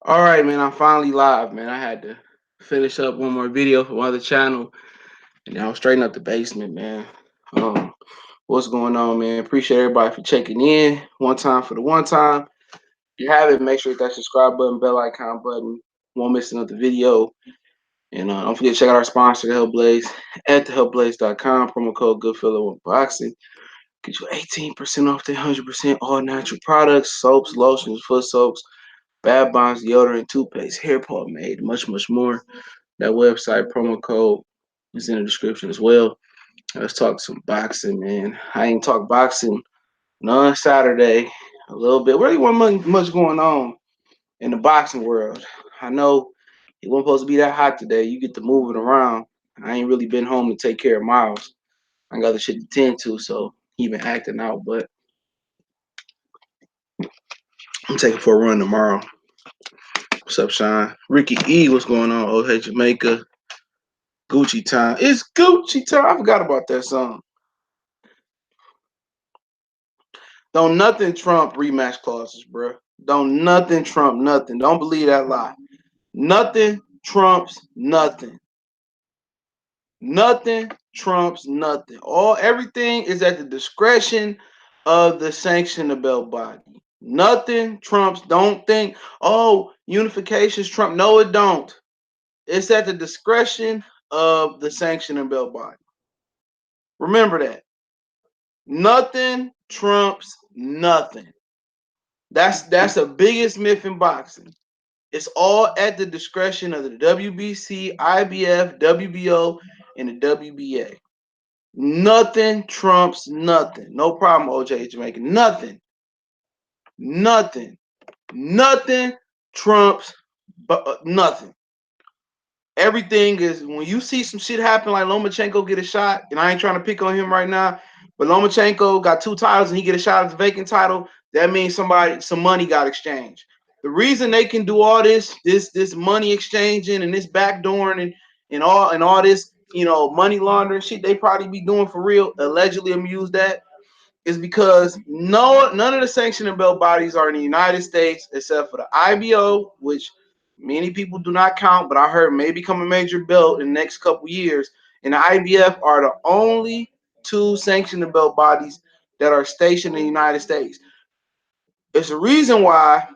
All right, man. I'm finally live, man. I had to finish up one more video from other channel, and now I'm straighten up the basement, man. Um, what's going on, man? Appreciate everybody for checking in. One time for the one time. If you have it, make sure you hit that subscribe button, bell icon button. Won't miss another video. And don't forget to check out our sponsor, The Help Blaze, at thehelpblaze.com. Promo code Goodfellow Unboxing. Get you 18% off the 100% all natural products, soaps, lotions, foot soaps, bath bombs, deodorant, toothpaste, hair pomade, much, much more. That website promo code is in the description as well. Let's talk some boxing, man. I ain't talk boxing none Saturday. A little bit. Really wasn't much going on in the boxing world. I know it wasn't supposed to be that hot today. You get to moving around. I ain't really been home to take care of Miles. I got other shit to tend to, so he been acting out. But I'm taking for a run tomorrow. What's up, Sean? Ricky E, what's going on? Oh, hey, Jamaica. Gucci time. It's Gucci time. I forgot about that song. Don't nothing trump rematch clauses, bro. Don't nothing trump nothing. Don't believe that lie. Nothing trumps nothing. Nothing trumps nothing. Everything is at the discretion of the sanctionable body. Nothing trumps. Don't think, oh, unifications trump. No, it don't. It's at the discretion of the sanctionable body. Remember that. Nothing trumps nothing. That's the biggest myth in boxing. It's all at the discretion of the WBC, IBF, WBO, and the WBA. Nothing trumps nothing. No problem, OJ Jamaican. Nothing. Nothing. Nothing trumps nothing. Everything is when you see some shit happen like Lomachenko get a shot, and I ain't trying to pick on him right now, but Lomachenko got 2 titles and he get a shot at the vacant title. That means some money got exchanged. The reason they can do all this money exchanging and this backdooring and all this money laundering shit they probably be doing for real, allegedly amused that, is because none of the sanctioning belt bodies are in the United States except for the IBO, which many people do not count, but I heard may become a major belt in the next couple years. And the IBF are the only 2 sanctioning belt bodies that are stationed in the United States. It's the reason why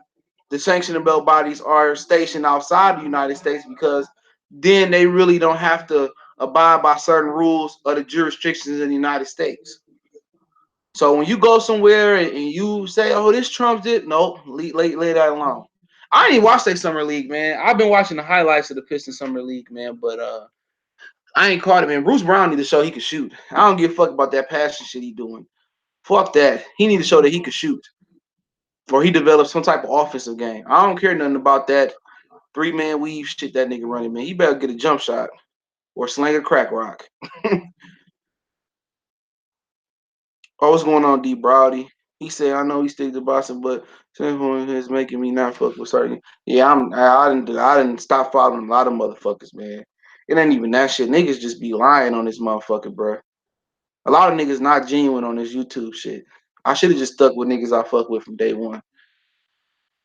the sanctioning belt bodies are stationed outside the United States, because then they really don't have to abide by certain rules of the jurisdictions in the United States. So when you go somewhere and you say, "Oh, this trumps it," no, lay that alone. I didn't even watch that summer league, man. I've been watching the highlights of the Pistons summer league, man, but I ain't caught it, man. Bruce Brown need to show he can shoot. I don't give a fuck about that passion shit he doing. Fuck that. He need to show that he can shoot, or he developed some type of offensive game. I don't care nothing about that 3-man weave shit that nigga running, man. He better get a jump shot or slang a crack rock. Oh, what's going on, D Browdy? He said, "I know he stick to boxing, but some is making me not fuck with certain." Yeah, I didn't stop following a lot of motherfuckers, man. It ain't even that shit. Niggas just be lying on this motherfucker, bro. A lot of niggas not genuine on this YouTube shit. I should have just stuck with niggas I fuck with from day one.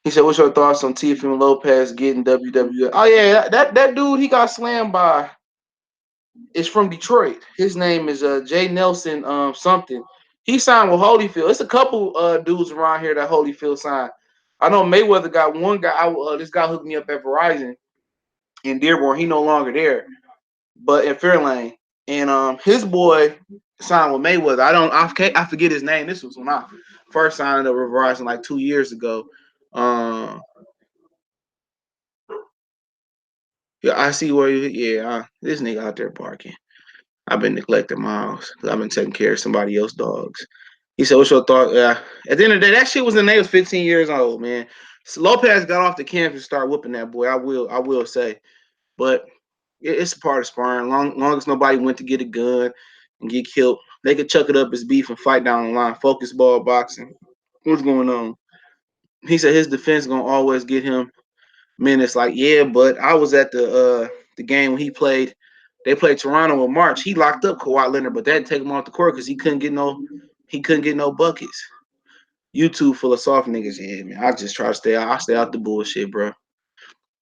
He said, "What's your thoughts on Tiffany Lopez getting WWE?" Oh yeah, that dude he got slammed by is from Detroit. His name is Jay Nelson something. He signed with Holyfield. It's a couple dudes around here that Holyfield signed. I know Mayweather got one guy. This guy hooked me up at Verizon in Dearborn. He no longer there, but in Fairlane. And his boy signed with Mayweather. I forget his name. This was when I first signed up with Verizon like 2 years ago. Um, yeah, I see where you. Yeah, this nigga out there barking. I've been neglecting Miles because I've been taking care of somebody else's dogs. He said, "What's your thought?" Yeah. At the end of the day, that shit was when they was 15 years old, man. So Lopez got off the campus and started whooping that boy. I will say, but it's a part of sparring. Long as nobody went to get a gun and get killed, they could chuck it up as beef and fight down the line. Focus ball boxing. What's going on? He said his defense gonna always get him minutes. Like, yeah, but I was at the game when he played. They played Toronto in March. He locked up Kawhi Leonard, but that didn't take him off the court because he couldn't get no buckets. YouTube full of soft niggas. Yeah, man. I just try to stay out. I stay out the bullshit, bro.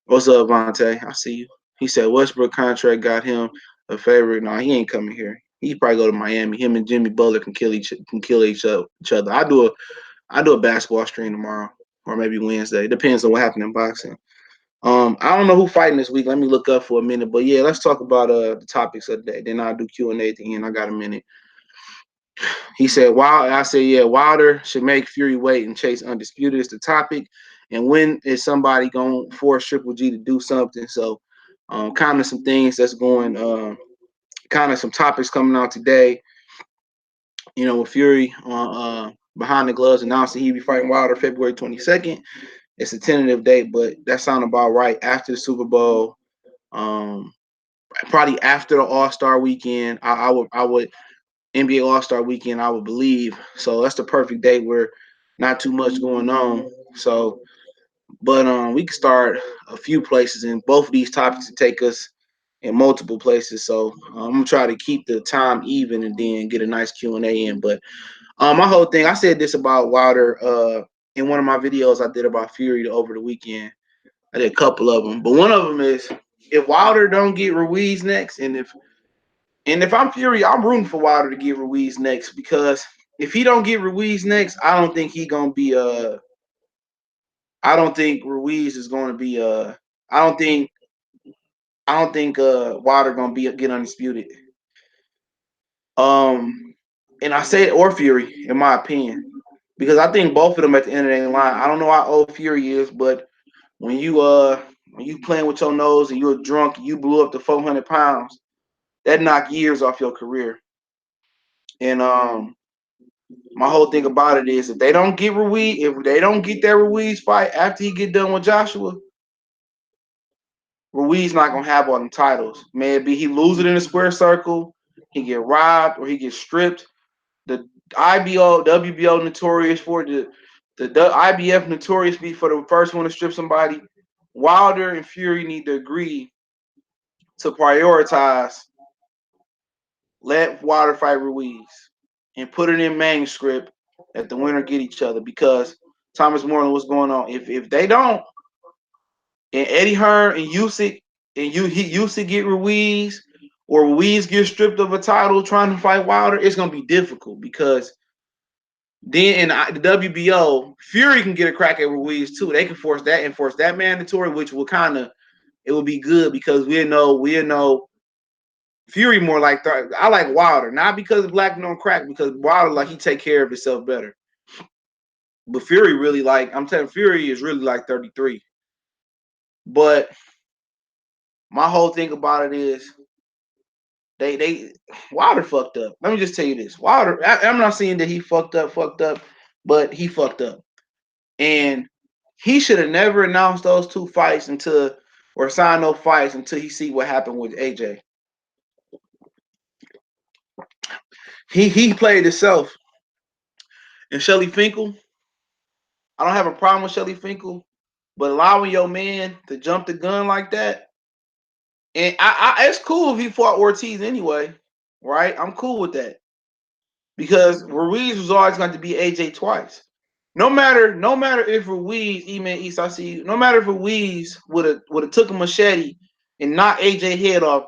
What's up, Vontae? I see you. He said Westbrook contract got him a favorite. No, he ain't coming here. He probably go to Miami. Him and Jimmy Butler can kill each other. I do a basketball stream tomorrow or maybe Wednesday. Depends on what happened in boxing. I don't know who fighting this week. Let me look up for a minute. But yeah, let's talk about the topics of the day. Then I'll do Q&A at the end. I got a minute. He said, "Wild." I said, "Yeah, Wilder should make Fury wait and chase Undisputed is the topic. And when is somebody going to force Triple G to do something?" So, kind of some things that's going, kind of some topics coming out today. With Fury on Behind the Gloves announcing he'll be fighting Wilder February 22nd. It's a tentative date, but that sounds about right after the Super Bowl. Um, Probably after the All Star weekend. I would NBA All Star weekend, I would believe. So that's the perfect date where not too much going on. So, but we can start a few places, and both of these topics to take us in multiple places. So I'm gonna try to keep the time even and then get a nice Q&A in. But my whole thing, I said this about Wilder in one of my videos I did about Fury over the weekend. I did a couple of them, but one of them is if Wilder don't get Ruiz next, and if I'm Fury, I'm rooting for Wilder to get Ruiz next because if he don't get Ruiz next, I don't think he gonna be I don't think Ruiz is gonna be I don't think Wilder gonna be get undisputed. Um and I say or Fury, in my opinion. Because I think both of them at the end of the line. I don't know how old Fury is, but when you playing with your nose and you're drunk and you blew up to 400 pounds, that knock years off your career. And my whole thing about it is if they don't get Ruiz, if they don't get that Ruiz fight after he get done with Joshua, Ruiz not gonna have all them titles. Maybe he lose it in the square circle, he get robbed or he get stripped. The IBO, WBO notorious for the IBF notorious be for the first one to strip somebody. Wilder and Fury need to agree to prioritize let Wilder fight Ruiz and put it in manuscript that the winner get each other because Thomas Moreland, what's going on? If they don't, and Eddie Hearn and Usyk Usyk get Ruiz, or Ruiz get stripped of a title trying to fight Wilder, it's gonna be difficult because then in the WBO, Fury can get a crack at Ruiz too. They can enforce that mandatory, which will kind of it will be good because we know Fury more like I like Wilder, not because of black don't crack, because Wilder like he take care of himself better. But Fury really like I'm telling Fury is really like 33. But my whole thing about it is they Wilder fucked up. Let me just tell you this. I'm not saying that he fucked up, but he fucked up. And he should have never announced those two fights until or signed no fights until he see what happened with AJ. He played himself. And Shelly Finkel, I don't have a problem with Shelly Finkel, but allowing your man to jump the gun like that, and it's cool if he fought Ortiz anyway, right? I'm cool with that because Ruiz was always going to be AJ twice. No matter if Ruiz, even East, I see you. No matter if Ruiz would have took a machete and knocked AJ head off,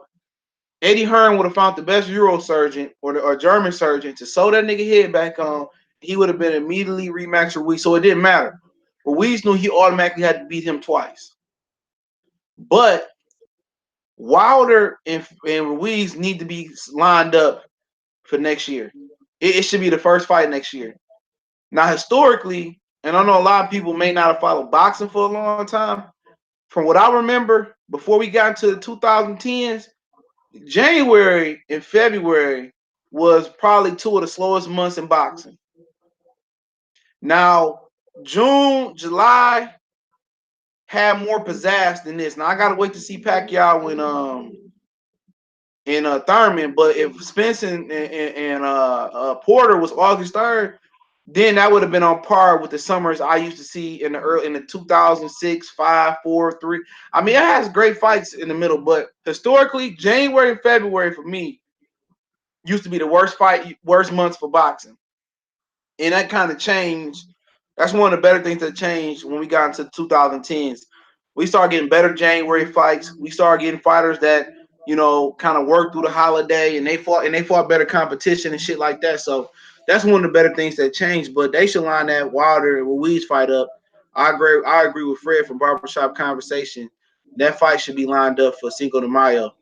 Eddie Hearn would have found the best Eurosurgeon or German surgeon to sew that nigga head back on. He would have been immediately rematched Ruiz, so it didn't matter. Ruiz knew he automatically had to beat him twice. But Wilder and Ruiz need to be lined up for next year. It should be the first fight next year. Now, historically, and I know a lot of people may not have followed boxing for a long time. From what I remember, before we got into the 2010s, January and February was probably two of the slowest months in boxing. Now, June, July had more pizzazz than this. Now I gotta wait to see Pacquiao in Thurman, but if Spence and Porter was August 3rd, then that would have been on par with the summers I used to see in the 2006, 5, 4, 3. I mean, it has great fights in the middle, but historically, January and February for me used to be the worst months for boxing. And that kind of changed. That's one of the better things that changed when we got into the 2010s. We start getting better January fights. We start getting fighters that kind of work through the holiday, and they fought better competition and shit like that. So that's one of the better things that changed. But they should line that Wilder and Ruiz fight up. I agree. I agree with Fred from Barbershop Conversation. That fight should be lined up for Cinco de Mayo.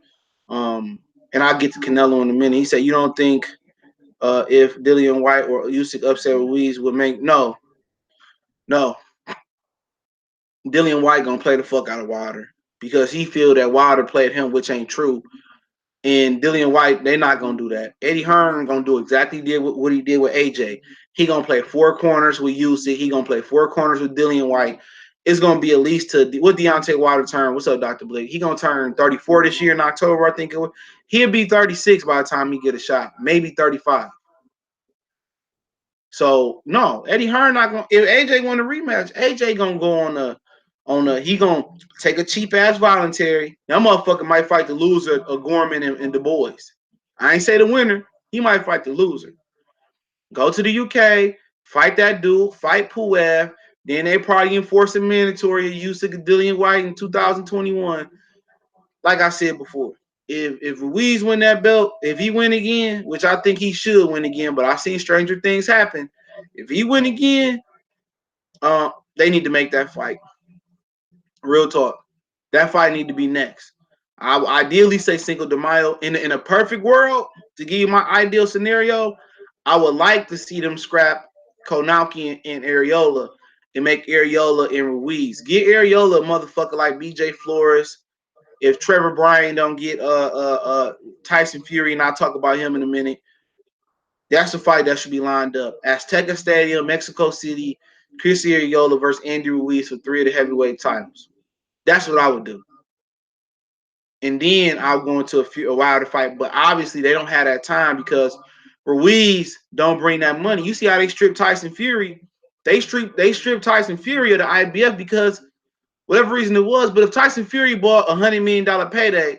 Um, and I'll get to Canelo in a minute. He said, "You don't think if Dillian White or Usyk upset Ruiz would make no. Dillian White gonna play the fuck out of Wilder because he feel that Wilder played him, which ain't true. And Dillian White, they not gonna do that. Eddie Hearn gonna do exactly what he did with AJ. He gonna play four corners with Usyk. He gonna play four corners with Dillian White. It's gonna be at least to what Deontay Wilder turn. What's up, Dr. Blake? He gonna turn 34 this year in October. I think he'll be 36 by the time he get a shot, maybe 35. So no, Eddie Hearn not gonna. If AJ won a rematch, AJ gonna go on a. He gonna take a cheap ass voluntary. That motherfucker might fight the loser of Gorman and Du Bois. I ain't say the winner. He might fight the loser. Go to the UK, fight that dude, fight Puev. Then they probably enforce a mandatory use of Dillian White in 2021. Like I said before, if Ruiz win that belt, if he win again, which I think he should win again, but I've seen stranger things happen. If he win again, they need to make that fight. Real talk. That fight need to be next. I would ideally say Cinco de Mayo. In a perfect world, to give you my ideal scenario, I would like to see them scrap Konauki and Areola and make Areola and Ruiz. Get Areola a motherfucker like BJ Flores. If Trevor Bryan don't get Tyson Fury, and I'll talk about him in a minute, that's a fight that should be lined up. Azteca Stadium, Mexico City, Chris Areola versus Andy Ruiz for 3 of the heavyweight titles. That's what I would do. And then I'll go into a Wilder fight. But obviously they don't have that time because Ruiz don't bring that money. You see how they stripped Tyson Fury? They stripped Tyson Fury of the IBF because whatever reason it was. But if Tyson Fury bought $100 million payday,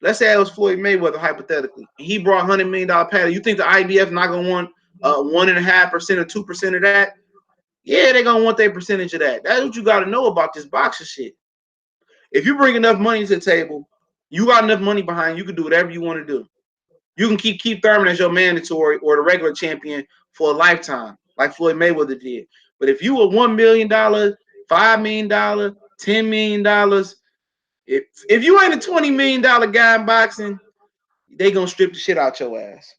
let's say it was Floyd Mayweather hypothetically, and he brought $100 million payday, you think the IBF not gonna want 1.5% or 2% of that? Yeah, they're gonna want their percentage of that. That's what you got to know about this boxing shit. If you bring enough money to the table, you got enough money behind you can do whatever you want to do. You can keep Thurman as your mandatory or the regular champion for a lifetime, like Floyd Mayweather did. But if you were $1 million, $5 million, $10 million, if you ain't a $20 million guy in boxing, they gonna strip the shit out your ass.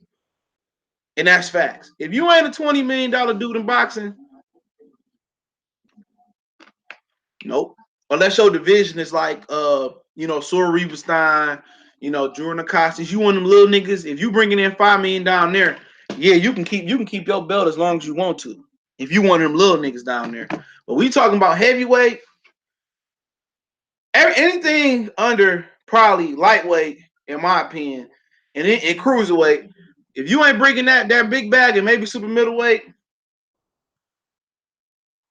And that's facts. If you ain't a $20 million dude in boxing, nope. Unless your division is like Sora Rieberstein, Jordan Costas, you one of them little niggas. If you bringing in $5 million down there, yeah, you can keep your belt as long as you want to. If you want them little niggas down there. But we talking about heavyweight, anything under probably lightweight, in my opinion, and in cruiserweight, if you ain't bringing that big bag and maybe super middleweight,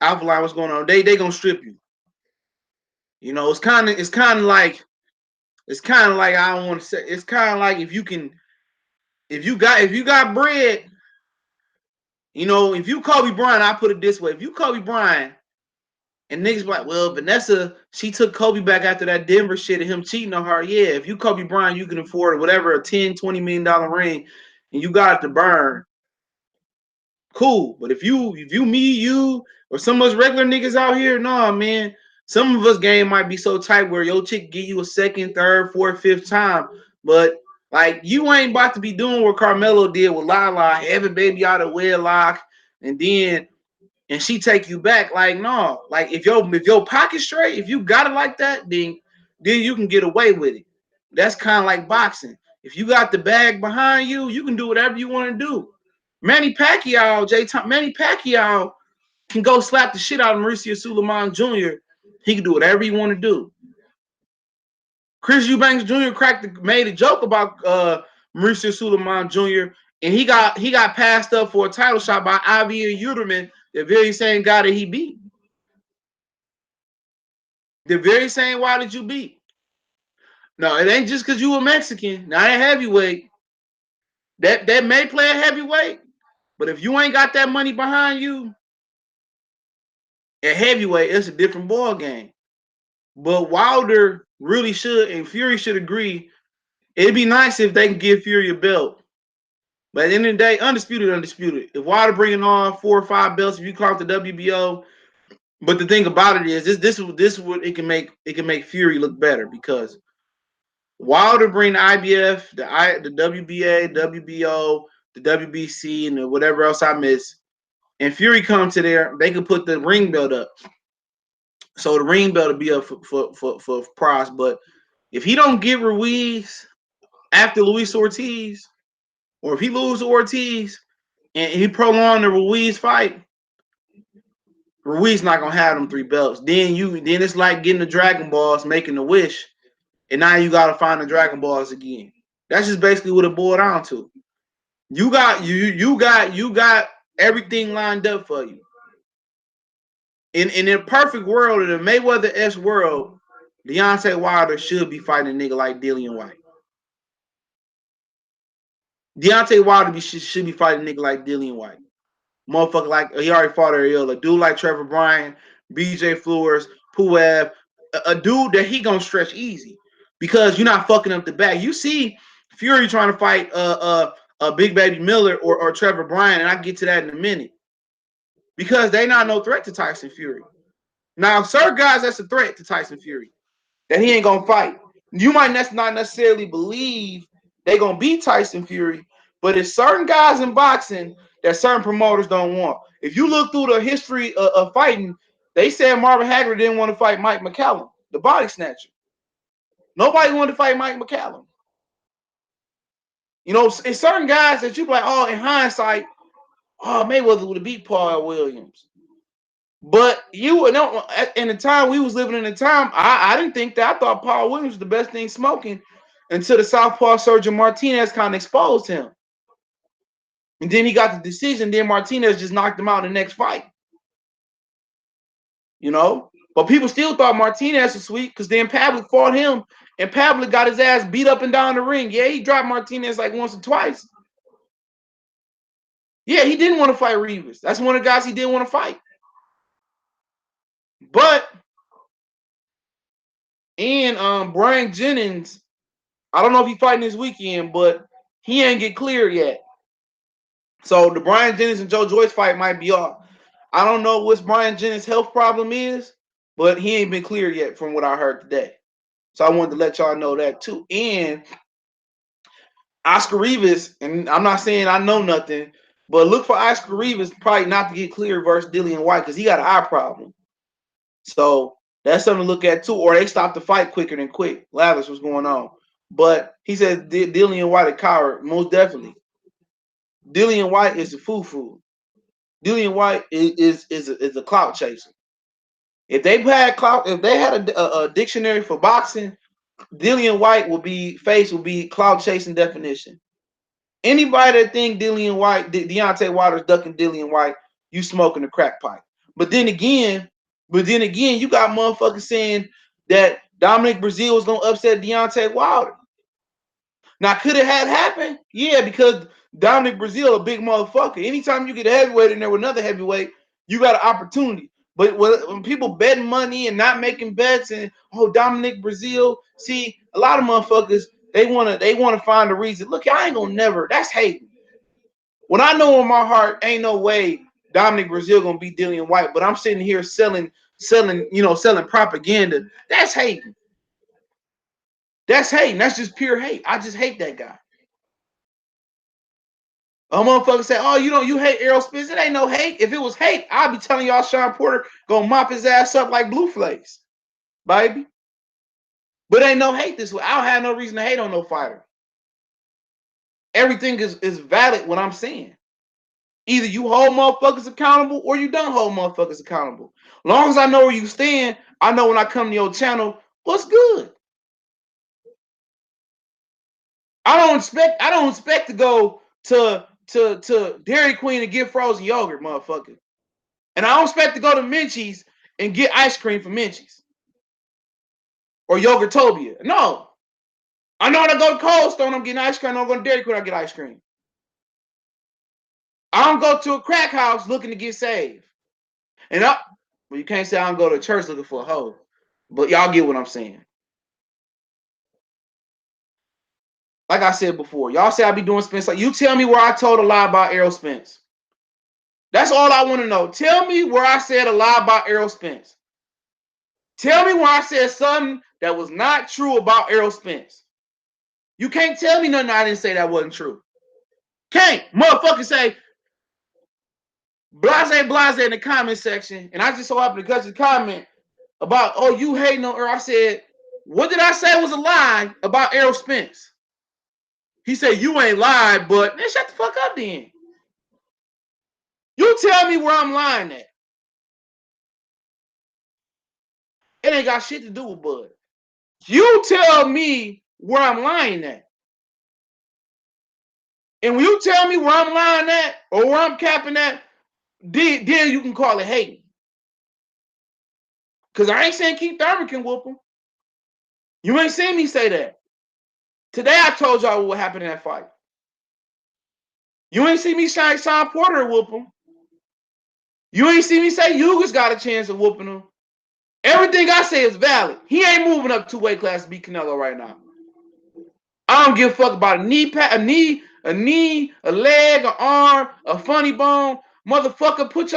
Alpha Line, what's going on? They gonna strip you. It's kind of like I don't want to say. It's kind of like if you got bread, if you Kobe Bryant, I put it this way: if you Kobe Bryant and niggas be like, well, Vanessa, she took Kobe back after that Denver shit and him cheating on her. Yeah, if you Kobe Bryant, you can afford whatever a $10-20 million ring, and you got it to burn. Cool, but if you or some of us regular niggas out here, nah, man. Some of us game might be so tight where your chick give you a second, third, fourth, fifth time, but like you ain't about to be doing what Carmelo did with Lala, having baby out of wedlock, and she take you back. Like no, like if your pocket straight, if you got it like that, then you can get away with it. That's kind of like boxing. If you got the bag behind you, you can do whatever you want to do. Manny Pacquiao can go slap the shit out of Mauricio Suleiman Jr. He can do whatever he want to do. Chris Eubanks Jr. made a joke about Mauricio Suleiman Jr. and he got passed up for a title shot by Javier Uterman, the very same guy that he beat. The very same why did you beat? No, it ain't just because you a Mexican. Not a heavyweight. That may play a heavyweight, but if you ain't got that money behind you, at heavyweight, it's a different ball game. But Wilder really should, and Fury should agree. It'd be nice if they can give Fury a belt. But at the end of the day, undisputed, undisputed. If Wilder bringing on 4 or 5 belts, if you count the WBO, but the thing about it is, this what it can make Fury look better because Wilder bring the IBF, the WBA, WBO, the WBC, and the whatever else I miss, and Fury come to there, they can put the ring belt up. So the ring belt will be up for prize. But if he don't get Ruiz after Luis Ortiz, or if he loses Ortiz and he prolong the Ruiz fight, Ruiz not gonna have them 3 belts. Then it's like getting the Dragon Balls, making a wish, and now you gotta find the Dragon Balls again. That's just basically what it boiled down to. You got everything lined up for you. In a perfect world, in a Mayweather-esque world, Deontay Wilder should be fighting a nigga like Dillian White. Deontay Wilder should be fighting a nigga like Dillian White. Motherfucker like he already fought Ariel. A dude like Trevor Bryan, BJ Flores, Puev, a dude that he gonna stretch easy because you're not fucking up the back. You see Fury trying to fight Big Baby Miller or Trevor Bryan, and I get to that in a minute because they not no threat to Tyson Fury. Now, certain guys that's a threat to Tyson Fury that he ain't gonna fight. You might not necessarily believe they gonna beat Tyson Fury, but it's certain guys in boxing that certain promoters don't want. If you look through the history of fighting, they said Marvin Hagler didn't want to fight Mike McCallum, the body snatcher. Nobody wanted to fight Mike McCallum. You know, it's certain guys that you be like, oh, in hindsight, oh, Mayweather would have beat Paul Williams. But you know, in the time we was living in the time, I didn't think that. I thought Paul Williams was the best thing smoking until the Southpaw Sergio Martinez kind of exposed him. And then he got the decision. Then Martinez just knocked him out in the next fight. You know? But people still thought Martinez was sweet because then Pavlik fought him and Pavlik got his ass beat up and down the ring. Yeah, he dropped Martinez like once or twice. Yeah, he didn't want to fight Rivas. That's one of the guys he didn't want to fight. But and Brian Jennings, I don't know if he's fighting this weekend, but he ain't get cleared yet. So the Brian Jennings and Joe Joyce fight might be off. I don't know what Brian Jennings' health problem is, but he ain't been cleared yet from what I heard today. So I wanted to let y'all know that too. And Oscar Rivas, and I'm not saying I know nothing, but look for Oscar Rivas probably not to get cleared versus Dillian White because he got an eye problem. So that's something to look at too. Or they stop the fight quicker than quick. Lavish, what's going on? But he says Dillian White a coward, most definitely. Dillian White is a foo-foo. Dillian White is a clout chaser. If they had clout, if they had a dictionary for boxing, Dillian White would be clout chasing definition. Anybody that think Deontay Wilder's ducking Dillian White, you smoking a crack pipe. But then again, you got motherfuckers saying that Dominic Breazeale was gonna upset Deontay Wilder. Now, could it have happened? Yeah, because Dominic Breazeale a big motherfucker. Anytime you get a heavyweight in there with another heavyweight, you got an opportunity. But when people betting money and not making bets and Dominic Breazeale, see a lot of motherfuckers they wanna find a reason. Look, I ain't gonna never. That's hating. When I know in my heart, ain't no way Dominic Breazeale gonna beat Dillian White. But I'm sitting here selling propaganda. That's hating. That's hating. That's just pure hate. I just hate that guy. A motherfucker say, "Oh, you hate Errol Spence." It ain't no hate. If it was hate, I'd be telling y'all Sean Porter gonna mop his ass up like Blue Flakes, baby. But ain't no hate this way. I don't have no reason to hate on no fighter. Everything is valid what I'm saying. Either you hold motherfuckers accountable or you don't hold motherfuckers accountable. Long as I know where you stand, I know when I come to your channel, what's good. I don't expect to go to Dairy Queen and get frozen yogurt, motherfucker. And I don't expect to go to Minchie's and get ice cream from Minchie's or Yogurtopia. No. I know when I go to Cold Stone, I'm getting ice cream. I don't go to Dairy Queen, I get ice cream. I don't go to a crack house looking to get saved. Well, you can't say I don't go to church looking for a hoe. But y'all get what I'm saying. Like I said before, y'all say I be doing Spence. Like, you tell me where I told a lie about Errol Spence. That's all I want to know. Tell me where I said a lie about Errol Spence. Tell me where I said something that was not true about Errol Spence. You can't tell me nothing I didn't say that wasn't true. Can't. Motherfucker say blase in the comment section, and I just so happened to catch the comment about, oh, you hating on Errol. I said, what did I say was a lie about Errol Spence? He said, you ain't lied, but man, shut the fuck up then. You tell me where I'm lying at. It ain't got shit to do with Bud. You tell me where I'm lying at. And when you tell me where I'm lying at or where I'm capping at, then you can call it hating. Because I ain't saying Keith Thurman can whoop him. You ain't seen me say that. Today I told y'all what happened in that fight. You ain't see me say Sean Porter whoop him. You ain't see me say Yuga's got a chance of whooping him. Everything I say is valid. He ain't moving up 2 weight class to beat Canelo right now. I don't give a fuck about a knee, a leg, an arm, a funny bone. Motherfucker, put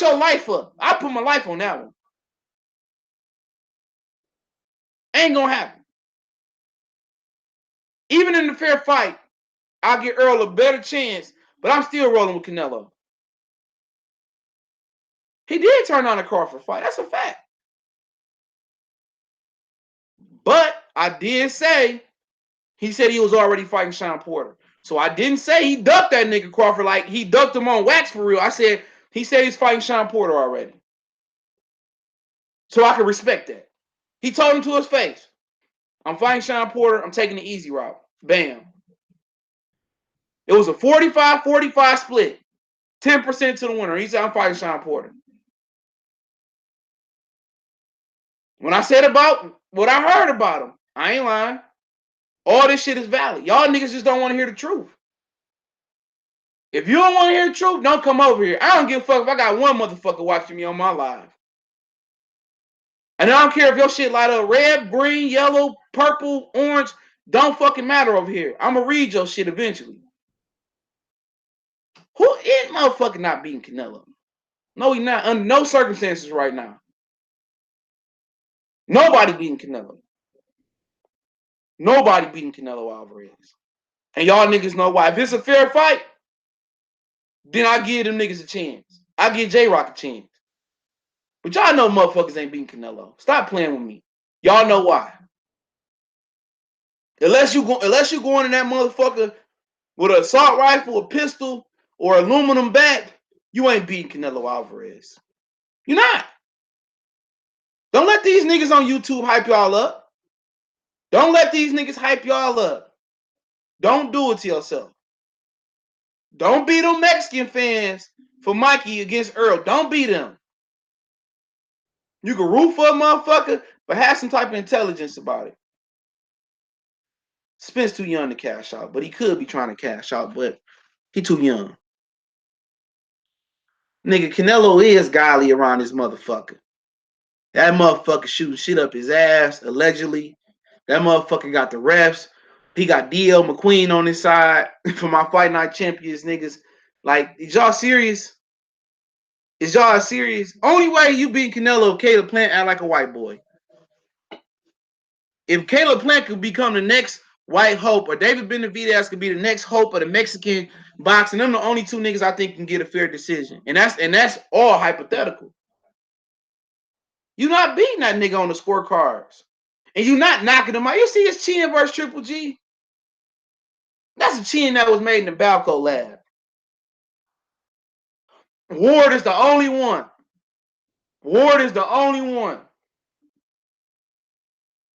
your life up. I put my life on that one. Ain't gonna happen. Even in the fair fight, I'll give Earl a better chance, but I'm still rolling with Canelo. He did turn on a Crawford fight. That's a fact. But I did say he said he was already fighting Sean Porter. So I didn't say he ducked that nigga Crawford like he ducked him on wax for real. I said he said he's fighting Sean Porter already. So I can respect that. He told him to his face, I'm fighting Sean Porter. I'm taking the easy route. Bam. It was a 45-45 split. 10% to the winner. He said, I'm fighting Sean Porter. When I said about what I heard about him, I ain't lying. All this shit is valid. Y'all niggas just don't want to hear the truth. If you don't want to hear the truth, don't come over here. I don't give a fuck if I got one motherfucker watching me on my live. And I don't care if your shit light up red, green, yellow, purple, orange. Don't fucking matter over here. I'm going to read your shit eventually. Who is motherfucking not beating Canelo? No, he's not. Under no circumstances right now. Nobody beating Canelo. Nobody beating Canelo Alvarez. And y'all niggas know why. If it's a fair fight, then I give them niggas a chance. I give J-Rock a chance. But y'all know motherfuckers ain't beating Canelo. Stop playing with me. Y'all know why. Unless you going in that motherfucker with an assault rifle, a pistol, or aluminum bat, you ain't beating Canelo Alvarez. You're not. Don't let these niggas on YouTube hype y'all up. Don't let these niggas hype y'all up. Don't do it to yourself. Don't beat them Mexican fans for Mikey against Earl. Don't beat them. You can root for a motherfucker, but have some type of intelligence about it. Spence too young to cash out, but he could be trying to cash out, but he too young. Nigga, Canelo is godly around this motherfucker. That motherfucker shooting shit up his ass, allegedly. That motherfucker got the refs. He got DL McQueen on his side for my Fight Night Champions, niggas. Like, is y'all serious? Is y'all serious? Only way you beat Canelo, Caleb Plant act like a white boy. If Caleb Plant could become the next white hope, or David Benavidez could be the next hope of the Mexican boxing, them the only two niggas I think can get a fair decision. And that's all hypothetical. You're not beating that nigga on the scorecards. And you're not knocking him out. You see his chin versus Triple G? That's a chin that was made in the Balco lab. Ward is the only one. Ward is the only one.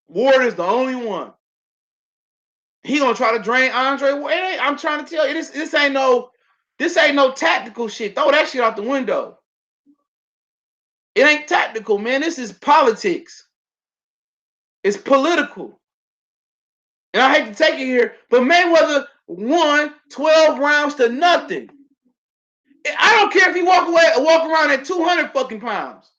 Ward is the only one. He gonna try to drain Andre Ward. I'm trying to tell you, this ain't no tactical shit. Throw that shit out the window. It ain't tactical, man. This is politics. It's political. And I hate to take it here, but Mayweather won 12 rounds to nothing. I don't care if he walk around at 200 fucking pounds.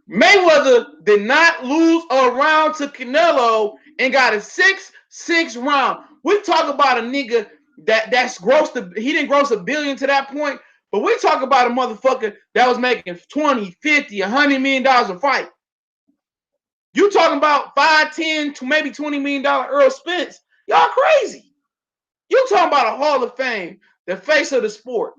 Mayweather did not lose a round to Canelo and got a 6-6 round. We talk about a nigga that's grossed. He didn't gross $1 billion to that point, but we talk about a motherfucker that was making 20, 50, $100 million a fight. You talking about 5, 10, to maybe $20 million Earl Spence? Y'all crazy. You talking about a Hall of Fame, the face of the sport.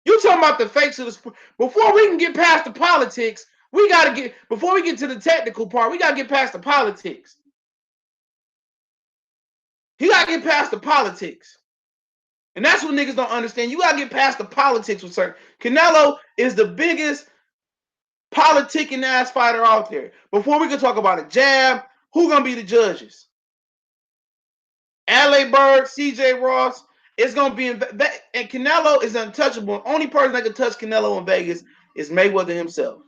You talking about the face of the sport. Before we can get past the politics, we got to get, before we get to the technical part, we got to get past the politics. You got to get past the politics. And that's what niggas don't understand. You got to get past the politics with certain. Canelo is the biggest politicking ass fighter out there. Before we can talk about a jab, who gonna be the judges? LA Bird, CJ Ross. It's gonna be in, and Canelo is untouchable. Only person that can touch Canelo in Vegas is Mayweather himself.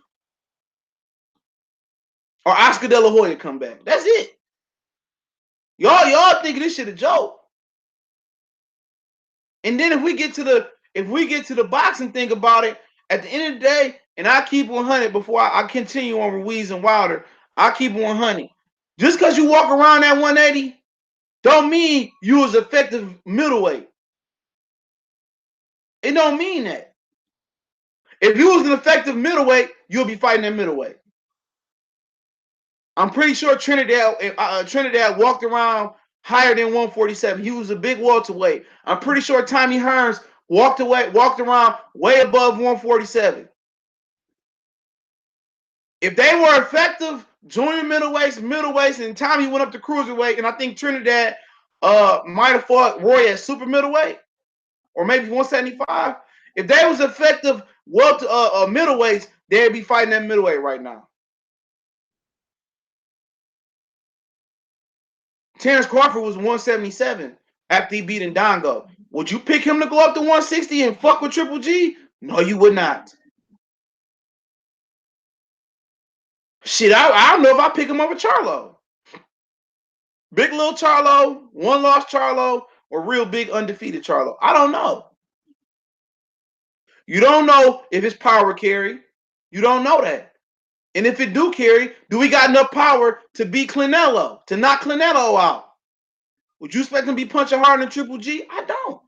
Or Oscar De La Hoya come back. That's it. Y'all think this shit a joke. And then if we get to the boxing thing about it, at the end of the day, and I keep 100 before I continue on Ruiz and Wilder, I keep 100. Just because you walk around at 180, don't mean you was effective middleweight. It don't mean that. If you was an effective middleweight, you'll be fighting at middleweight. I'm pretty sure Trinidad walked around higher than 147. He was a big welterweight. I'm pretty sure Tommy Hearns walked around way above 147. If they were effective junior middleweights, and Tommy went up to cruiserweight, and I think Trinidad might have fought Roy at super middleweight or maybe 175. If they was effective middleweights, they'd be fighting at middleweight right now. Terrence Crawford was 177 after he beat Ndongo. Would you pick him to go up to 160 and fuck with Triple G? No, you would not. Shit, I don't know if I pick him over Charlo. Big little Charlo, one loss Charlo, or real big undefeated Charlo. I don't know. You don't know if it's power carry. You don't know that. And if it do carry, do we got enough power to beat Canelo, to knock Canelo out? Would you expect him to be punching harder than Triple G? I don't.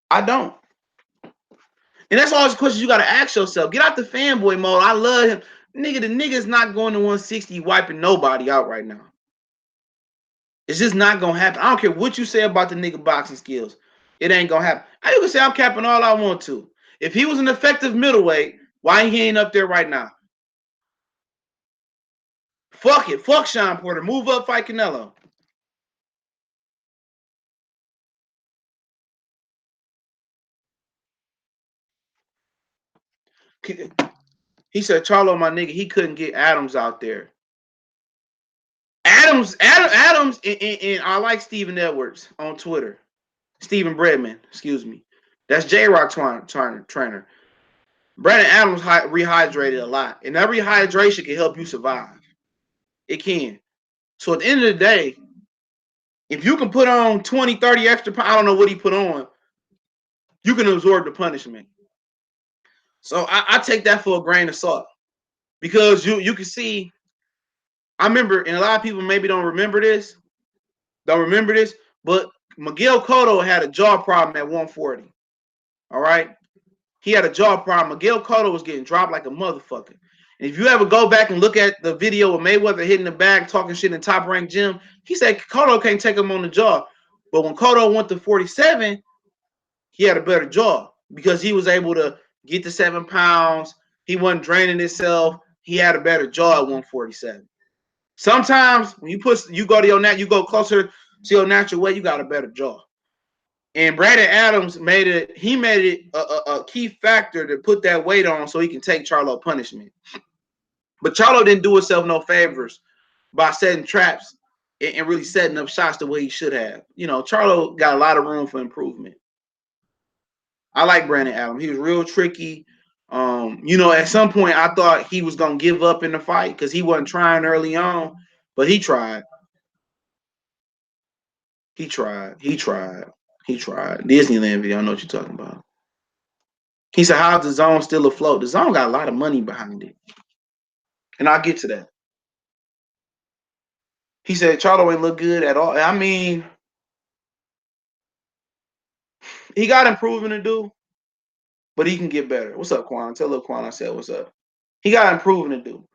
I don't. And that's all the questions you got to ask yourself. Get out the fanboy mode. I love him. Nigga, the nigga's not going to 160 wiping nobody out right now. It's just not going to happen. I don't care what you say about the nigga boxing skills. It ain't going to happen. You can say I'm capping all I want to. If he was an effective middleweight, why he ain't up there right now? Fuck it. Fuck Sean Porter. Move up, fight Canelo. He said, Charlo, my nigga, he couldn't get Adams out there. Adams, and I like Stephen Edwards on Twitter. Stephen Bredman, excuse me. That's J-Rock trainer. Brandon Adams rehydrated a lot. And that rehydration can help you survive. It can. So at the end of the day, if you can put on 20, 30 extra pounds, I don't know what he put on, you can absorb the punishment. So I take that for a grain of salt. Because you can see, I remember, and a lot of people maybe don't remember this, but Miguel Cotto had a jaw problem at 140. All right? He had a jaw problem. Miguel Cotto was getting dropped like a motherfucker. And if you ever go back and look at the video of Mayweather hitting the bag, talking shit in Top Rank Gym, he said Cotto can't take him on the jaw. But when Cotto went to 47, he had a better jaw because he was able to get to 7 pounds. He wasn't draining himself. He had a better jaw at 147. Sometimes when you go closer to your natural weight, you got a better jaw. And Brandon Adams made it a key factor to put that weight on so he can take Charlo punishment. But Charlo didn't do himself no favors by setting traps and really setting up shots the way he should have. You know, Charlo got a lot of room for improvement. I like Brandon Adams. He was real tricky. At some point I thought he was gonna give up in the fight because he wasn't trying early on, but he tried. He tried. He tried. Disneyland video. I know what you're talking about. He said, how's the zone still afloat? The zone got a lot of money behind it. And I'll get to that. He said Charlo ain't look good at all. I mean, he got improving to do, but he can get better. What's up, Quan? Tell Lil Quan I said what's up. He got improving to do.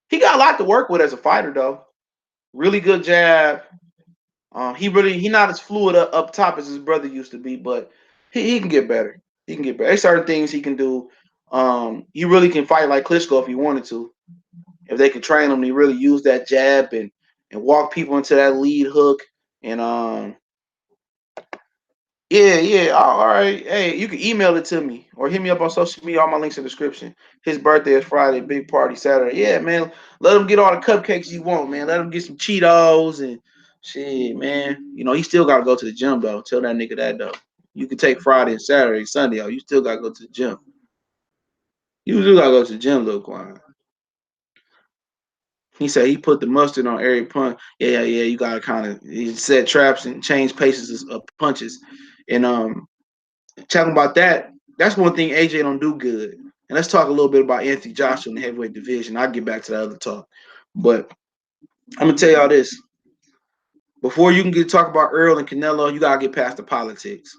He got a lot to work with as a fighter, though. Really good jab. He not as fluid up top as his brother used to be, but he can get better. He can get better. There's certain things he can do. He really can fight like Klitschko if he wanted to. If they could train him, he really use that jab and walk people into that lead hook. And yeah. All right. Hey, you can email it to me or hit me up on social media. All my links in the description. His birthday is Friday, big party Saturday. Yeah, man. Let him get all the cupcakes you want, man. Let him get some Cheetos and shit, man. You know, he still gotta go to the gym though. Tell that nigga that though. You can take Friday and Saturday, Sunday out. You still gotta go to the gym. You still gotta go to the gym, Lil Quan. He said he put the mustard on every punch. Yeah. You gotta kind of set traps and change paces of punches. And talking about that, that's one thing AJ don't do good. And let's talk a little bit about Anthony Joshua in the heavyweight division. I'll get back to that other talk. But I'm gonna tell y'all this. Before you can get talk about Earl and Canelo, you gotta get past the politics.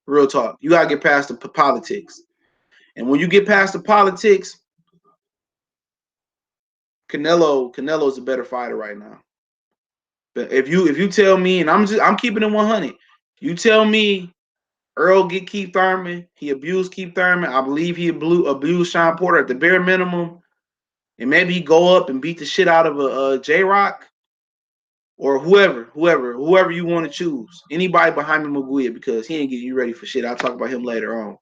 Real talk. You gotta get past the politics. And when you get past the politics, Canelo's a better fighter right now. But if you tell me, and I'm keeping it 100, you tell me Earl get Keith Thurman, he abused Keith Thurman. I believe he abused Sean Porter at the bare minimum, and maybe he go up and beat the shit out of a J Rock or whoever you want to choose. Anybody behind me, Maguire, because he ain't getting you ready for shit. I'll talk about him later on.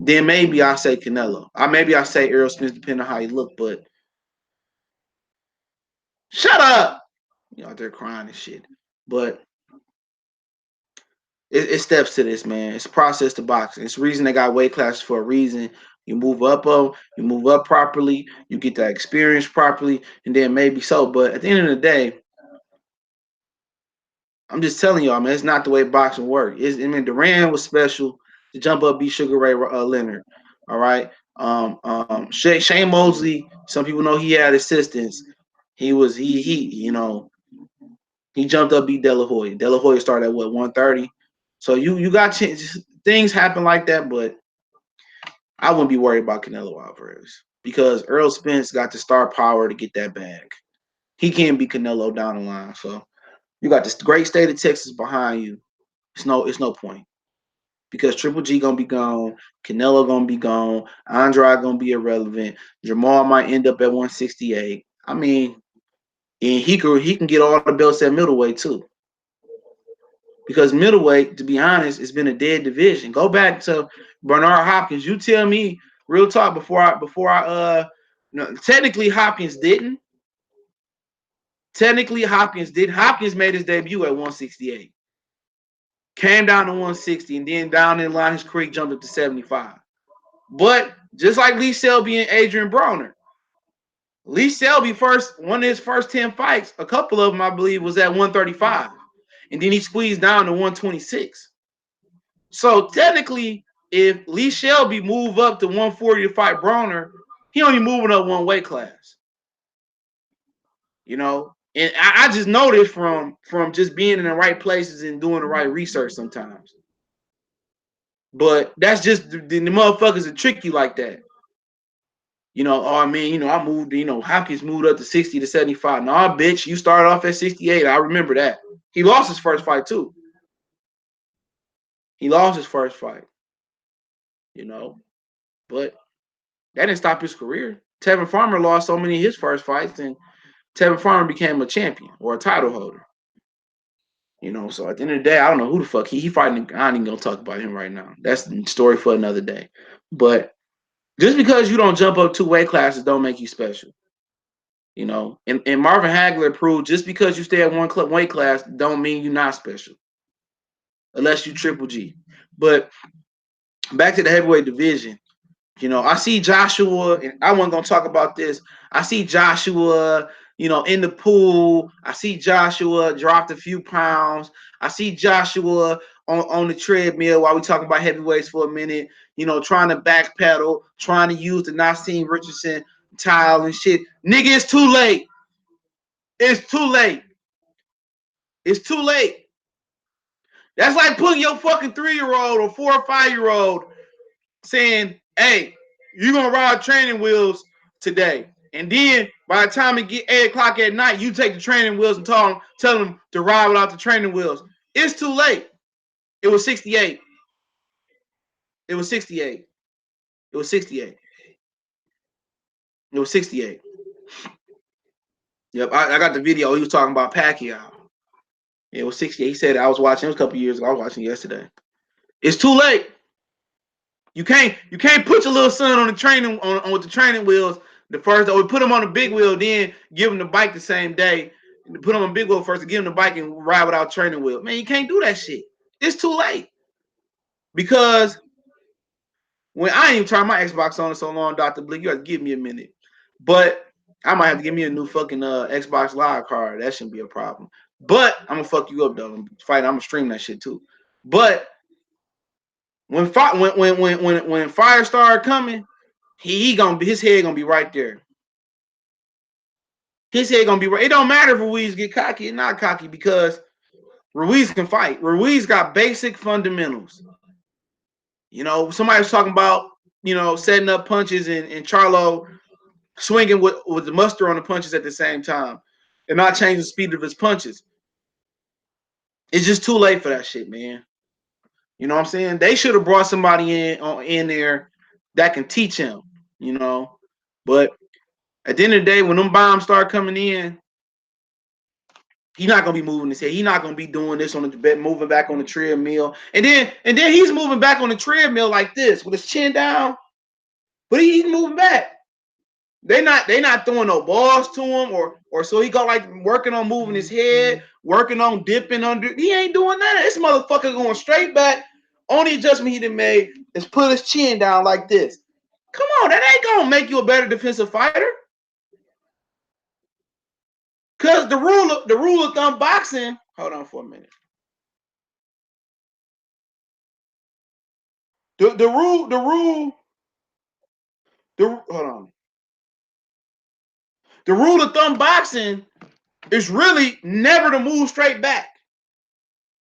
Then maybe I say Canelo. Maybe I say Errol Spence, depending on how he look. But shut up, you out there crying and shit. But it steps to this, man. It's a process to boxing. It's the reason they got weight classes for a reason. You move up properly, you get that experience properly, and then maybe so. But at the end of the day, I'm just telling y'all, man, it's not the way boxing works. I mean, Duran was special to jump up, beat Sugar Ray Leonard. All right. Shane Mosley, some people know he had assistance. He jumped up, beat De La Hoya. De La Hoya started at what, 130? So you got things happen like that, but I wouldn't be worried about Canelo Alvarez because Errol Spence got the star power to get that bag. He can't beat Canelo down the line. So you got this great state of Texas behind you. It's no point because Triple G gonna be gone, Canelo gonna be gone, Andrade gonna be irrelevant. Jamal might end up at 168. I mean, and he can get all the belts at middleweight too. Because middleweight, to be honest, it's been a dead division. Go back to Bernard Hopkins. You tell me, real talk, technically Hopkins didn't. Technically Hopkins did. Hopkins made his debut at 168. Came down to 160 and then down in line his career jumped up to 75. But just like Lee Selby and Adrian Broner, Lee Selby one of his first 10 fights, a couple of them I believe was at 135. And then he squeezed down to 126. So technically, if Lee Shelby move up to 140 to fight Broner, he only moving up one weight class. You know, and I just know this from just being in the right places and doing the right research sometimes. But that's just the motherfuckers that trick you like that. You know, oh, I mean, I moved, Hopkins moved up to 60 to 75. Nah, bitch, you started off at 68. I remember that. He lost his first fight too. He lost his first fight. But that didn't stop his career. Tevin Farmer lost so many of his first fights, and Tevin Farmer became a champion or a title holder. So at the end of the day, I don't know who the fuck he fighting. I ain't even gonna talk about him right now. That's the story for another day. But just because you don't jump up 2 weight classes don't make you special. And Marvin Hagler proved just because you stay at one weight class don't mean you're not special. Unless you Triple G. But back to the heavyweight division. I see Joshua, and I wasn't going to talk about this. I see Joshua, in the pool. I see Joshua dropped a few pounds. I see Joshua on the treadmill while we talking about heavyweights for a minute. You know, trying to backpedal, trying to use the Nassim Richardson tile and shit. Nigga, it's too late. It's too late. It's too late. That's like putting your fucking 3-year-old or 4 or 5-year-old saying, hey, you're going to ride training wheels today. And then by the time it get 8 o'clock at night, you take the training wheels and tell them to ride without the training wheels. It's too late. It was 68. It was 68. It was 68. It was 68. Yep, I got the video. He was talking about Pacquiao. It was 68. He said I was watching. It was a couple years ago. I was watching yesterday. It's too late. You can't put your little son on the training on with the training wheels the first, or put him on the big wheel, then give him the bike the same day. Put him on the big wheel first, and give him the bike and ride without training wheel. Man, you can't do that shit. It's too late. Because when I ain't even turned my Xbox on in so long, Dr. Blick, you have to give me a minute. But I might have to give me a new fucking Xbox Live card. That shouldn't be a problem. But I'm gonna fuck you up though. I'm gonna stream that shit too. But when fire started coming, he gonna be, his head gonna be right there. His head gonna be right. It don't matter if Ruiz get cocky or not cocky, because Ruiz can fight. Ruiz got basic fundamentals. You know, somebody was talking about, you know, setting up punches and Charlo swinging with the muster on the punches at the same time and not changing the speed of his punches. It's just too late for that shit, man. You know what I'm saying? They should have brought somebody in there that can teach him, you know. But at the end of the day, when them bombs start coming in, he's not gonna be moving his head. He's not gonna be doing this on the bed, moving back on the treadmill. And then he's moving back on the treadmill like this with his chin down, but he's moving back. They not throwing no balls to him, or so he got like working on moving his head, working on dipping under. He ain't doing that. This motherfucker going straight back. Only adjustment he done made is put his chin down like this. Come on, that ain't gonna make you a better defensive fighter. Cause the rule of thumb boxing. Hold on for a minute. Hold on. The rule of thumb boxing is really never to move straight back,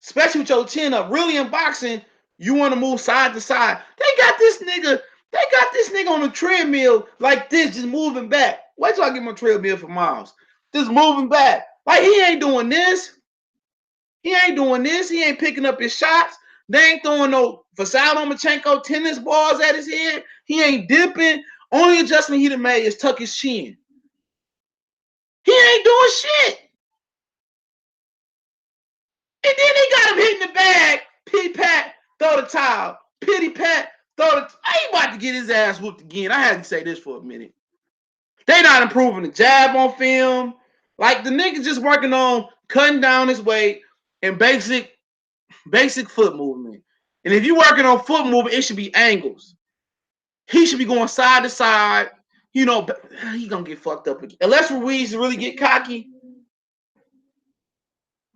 especially with your chin up. Really in boxing, you want to move side to side. They got this nigga on the treadmill like this, just moving back. Wait till I get my treadmill for miles. Just moving back. Like he ain't doing this. He ain't doing this. He ain't picking up his shots. They ain't throwing no Fasal Lomachenko tennis balls at his head. He ain't dipping. Only adjustment he done made is tuck his chin. He ain't doing shit. And then they got him hitting the bag. Pity pat, throw the towel. Pity pat, throw the. I ain't about to get his ass whooped again. I had to say this for a minute. They not improving the jab on film. Like the nigga just working on cutting down his weight and basic foot movement. And if you're working on foot movement, it should be angles. He should be going side to side. You know, he gonna get fucked up again. Unless Ruiz really get cocky,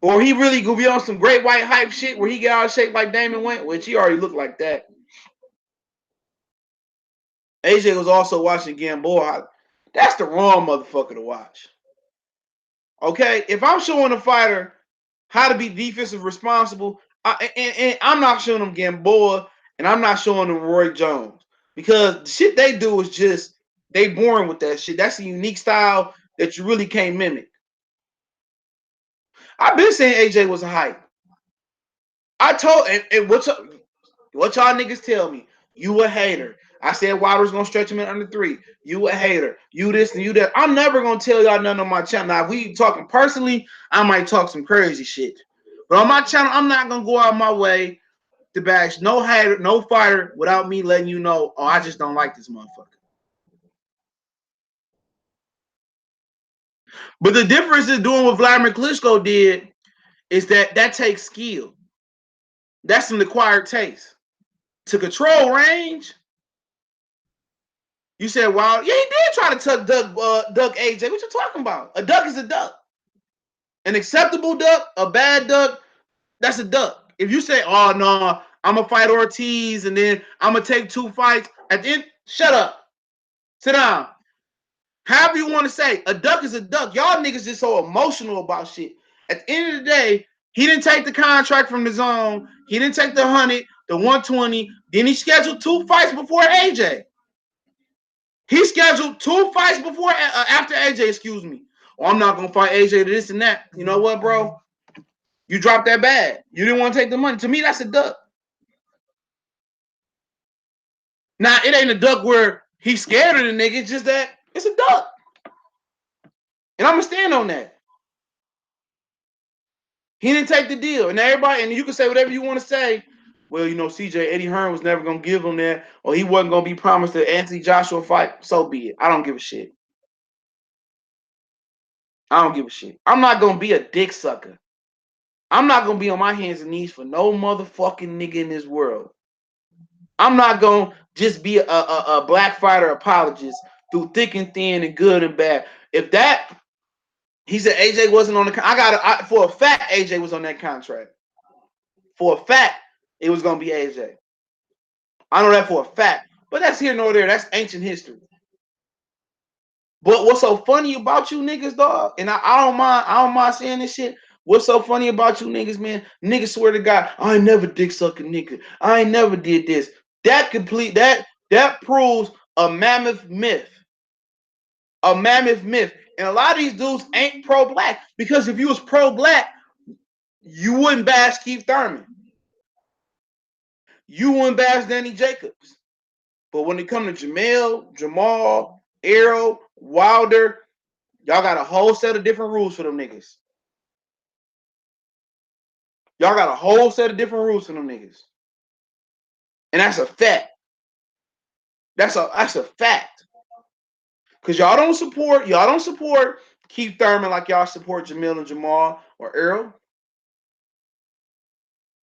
or he really gonna be on some great white hype shit where he get out of shape like Damon Wayne, which he already looked like that. AJ was also watching Gamboa. That's the wrong motherfucker to watch. Okay, if I'm showing a fighter how to be defensive responsible, and I'm not showing them Gamboa, and I'm not showing them Roy Jones, because the shit they do is just, they boring with that shit. That's a unique style that you really can't mimic. I've been saying AJ was a hype. I told, and what y'all niggas tell me? You a hater. I said Wilder's gonna stretch him in under 3. You a hater. You this and you that. I'm never gonna tell y'all nothing on my channel. Now, if we talking personally, I might talk some crazy shit. But on my channel, I'm not gonna go out my way to bash no hater, no fighter without me letting you know, oh, I just don't like this motherfucker. But the difference is doing what Vladimir Klitschko did is that takes skill. That's an acquired taste. To control range, you said, well, yeah, he did try to tuck duck AJ. What you talking about? A duck is a duck. An acceptable duck, a bad duck, that's a duck. if you say, oh no, I'm gonna fight Ortiz and then I'm gonna take 2 fights, at the end, shut up. Sit down. However you want to say, a duck is a duck. Y'all niggas just so emotional about shit. At the end of the day, he didn't take the contract from the zone. He didn't take the 100, the 120. Then he scheduled 2 fights before AJ. He scheduled 2 fights before after AJ, excuse me. Oh, I'm not gonna fight AJ to this and that. You know what, bro? You dropped that bag. You didn't want to take the money. To me, that's a duck. Now, it ain't a duck where he's scared of the nigga. It's just that it's a duck. And I'm gonna stand on that. He didn't take the deal. And everybody, and you can say whatever you want to say. Well, you know, CJ, Eddie Hearn was never gonna give him that, or he wasn't gonna be promised the Anthony Joshua fight. So be it. I don't give a shit. I don't give a shit. I'm not gonna be a dick sucker. I'm not gonna be on my hands and knees for no motherfucking nigga in this world. I'm not gonna just be a black fighter apologist through thick and thin and good and bad. If that, he said AJ wasn't on the, for a fact AJ was on that contract. For a fact, it was gonna be AJ. I know that for a fact, but that's here nor there. That's ancient history. But what's so funny about you niggas, dog? And I don't mind saying this shit. What's so funny about you niggas, man? Niggas swear to God, I ain't never dick sucking nigga. I ain't never did this. That proves a mammoth myth. A mammoth myth. And a lot of these dudes ain't pro-black. Because if you was pro-black, you wouldn't bash Keith Thurman. You wouldn't bash Danny Jacobs. But when it comes to Jamel, Jamal, Arrow, Wilder, y'all got a whole set of different rules for them niggas. Y'all got a whole set of different rules for them niggas. And that's a fact. That's a fact. Cause y'all don't support Keith Thurman like y'all support Jamil and Jamal or Earl.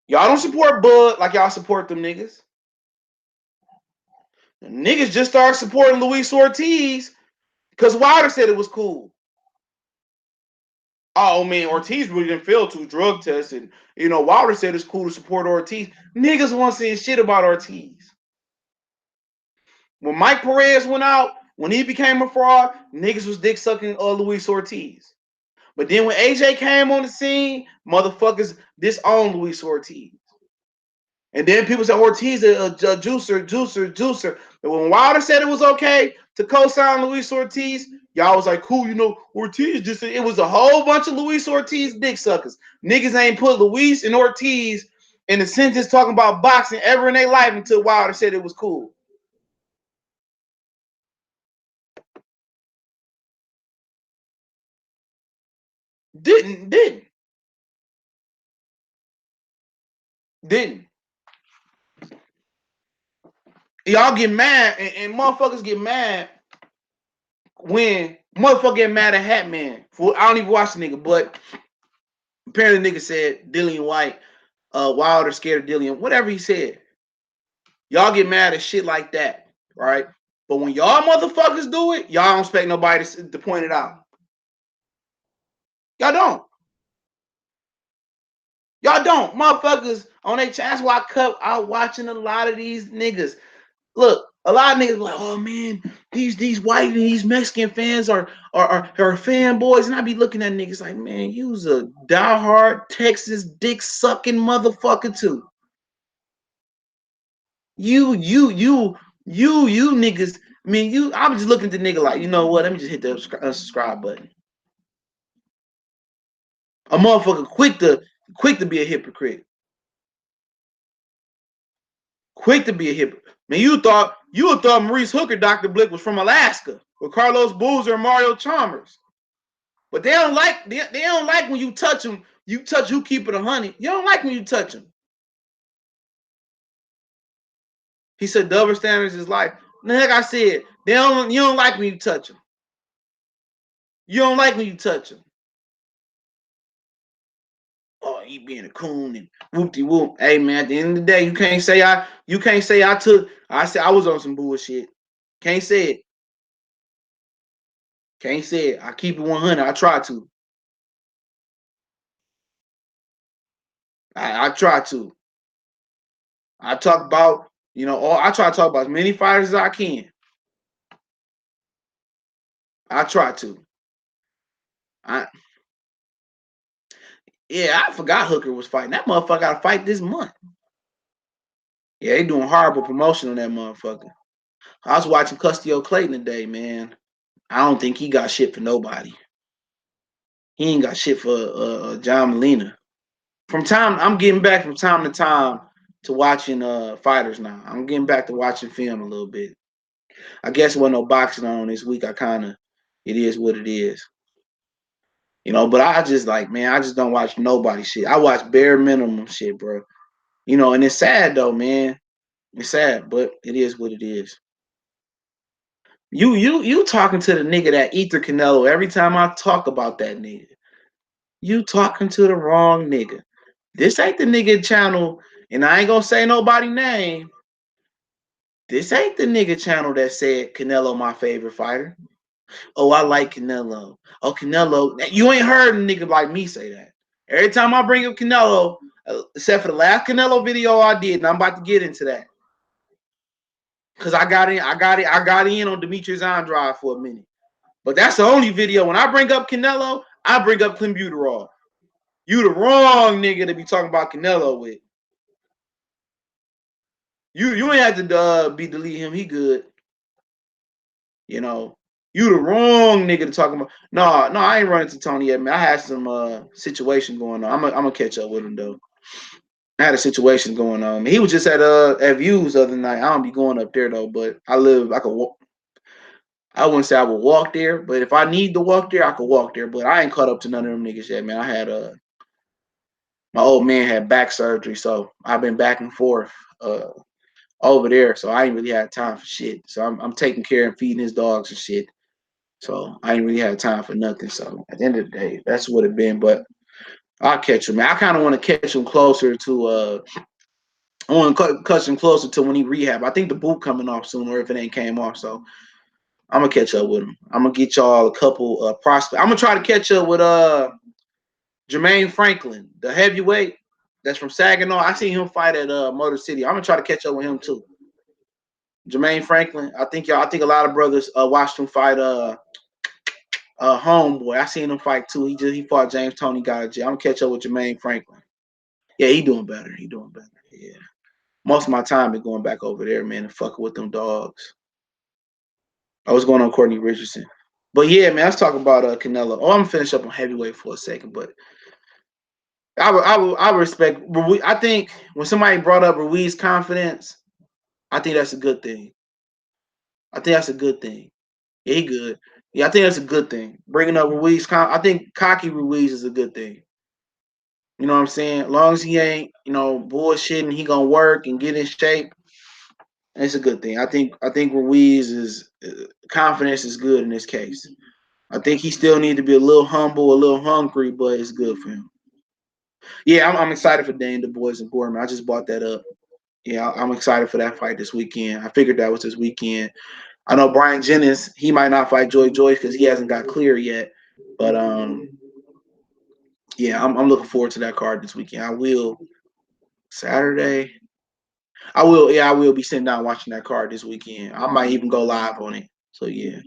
Y'all don't support Bud like y'all support them niggas. The niggas just started supporting Luis Ortiz because Wilder said it was cool. Oh man, Ortiz really didn't fail 2 drug tests, and you know Wilder said it's cool to support Ortiz. Niggas want saying shit about Ortiz. When Mike Perez went out, when he became a fraud, niggas was dick sucking Luis Ortiz. But then when AJ came on the scene, motherfuckers disowned Luis Ortiz. And then people said Ortiz a juicer. But when Wilder said it was okay to co-sign Luis Ortiz, y'all was like, cool, you know, Ortiz just, it was a whole bunch of Luis Ortiz dick suckers. Niggas ain't put Luis and Ortiz in a sentence talking about boxing ever in their life until Wilder said it was cool. Didn't. Y'all get mad and motherfuckers get mad when motherfucker get mad at Hatman. I don't even watch the nigga, but apparently the nigga said Dillian White, Wilder scared of Dillian, whatever he said. Y'all get mad at shit like that, right? But when y'all motherfuckers do it, y'all don't expect nobody to point it out. Y'all don't. Y'all don't. Motherfuckers on their chance. That's why I cut out watching a lot of these niggas. Look, a lot of niggas like, oh man, these white and these Mexican fans are fanboys, and I be looking at niggas like, man, you's a diehard Texas dick sucking motherfucker too. You niggas. I mean, I was just looking at the nigga like, you know what? Let me just hit the unsubscribe button. A motherfucker quick to be a hypocrite. Quick to be a hypocrite. Man, you would thought Maurice Hooker, Dr. Blick was from Alaska, or Carlos Boozer and Mario Chalmers. But they don't like when you touch them. You touch who keep it 100. You don't like when you touch them. He said double standards is life. Like I said, you don't like when you touch them. You don't like when you touch them. Oh, he being a coon and whoop-de-whoop. Hey man, at the end of the day, you can't say I said I was on some bullshit. Can't say it. Can't say it. I keep it 100. I try to. I try to. I talk about, I try to talk about as many fighters as I can. I try to. I Yeah, I forgot Hooker was fighting. That motherfucker got to fight this month. Yeah, they doing horrible promotion on that motherfucker. I was watching Custio Clayton today, man. I don't think he got shit for nobody. He ain't got shit for John Molina. I'm getting back from time to time to watching fighters now. I'm getting back to watching film a little bit. I guess there wasn't no boxing on this week. It is what it is. But I just like, man, I just don't watch nobody shit. I watch bare minimum shit, bro. And it's sad though, man. It's sad, but it is what it is. You talking to the nigga that eat the Canelo every time I talk about that nigga. You talking to the wrong nigga. This ain't the nigga channel, and I ain't gonna say nobody name. This ain't the nigga channel that said Canelo my favorite fighter. Oh, I like Canelo. Oh, Canelo. You ain't heard a nigga like me say that. Every time I bring up Canelo, except for the last Canelo video I did, and I'm about to get into that. Cause I got in on Demetrius Andrade for a minute. But that's the only video. When I bring up Canelo, I bring up Clenbuterol. You the wrong nigga to be talking about Canelo with. You ain't have to be delete him. He good. You the wrong nigga to talk about. No, I ain't running to Tony yet, man. I had some situation going on. I'm gonna catch up with him though. I had a situation going on. He was just at Views the other night. I don't be going up there though, but I could walk. I wouldn't say I would walk there, but if I need to walk there, I could walk there. But I ain't caught up to none of them niggas yet, man. I had my old man had back surgery, so I've been back and forth over there. So I ain't really had time for shit. So I'm taking care and feeding his dogs and shit. So I ain't really had time for nothing. So at the end of the day, that's what it been. But I'll catch him, man. I kind of want to catch him closer to I want to catch him closer to when he rehab. I think the boot coming off soon, or if it ain't came off. So I'm gonna catch up with him. I'm gonna get y'all a couple prospects. I'm gonna try to catch up with Jermaine Franklin, the heavyweight that's from Saginaw. I seen him fight at Motor City. I'm gonna try to catch up with him too. Jermaine Franklin. I think a lot of brothers watched him fight Homeboy. I seen him fight too. He fought James Toney, got a jail. I'm gonna catch up with Jermaine Franklin. Yeah, he doing better. He doing better. Yeah. Most of my time been going back over there, man, and fucking with them dogs. I was going on Courtney Richardson. But yeah, man, let's talk about Canelo. Oh, I'm gonna finish up on heavyweight for a second, but I respect Ruiz. I think when somebody brought up Ruiz confidence, I think that's a good thing. I think that's a good thing. Yeah, he good. Yeah, I think that's a good thing. Bringing up Ruiz, I think cocky Ruiz is a good thing. You know what I'm saying? As long as he ain't, bullshitting, he gonna work and get in shape. It's a good thing. I think Ruiz is confidence is good in this case. I think he still need to be a little humble, a little hungry, but it's good for him. Yeah, I'm excited for Dane Du Bois and Gorman. I just bought that up. Yeah, I'm excited for that fight this weekend. I figured that was this weekend. I know Brian Jennings, he might not fight Joy Joyce because he hasn't got clear yet. But yeah, I'm looking forward to that card this weekend. I will Saturday. I will be sitting down watching that card this weekend. I might even go live on it. So yeah.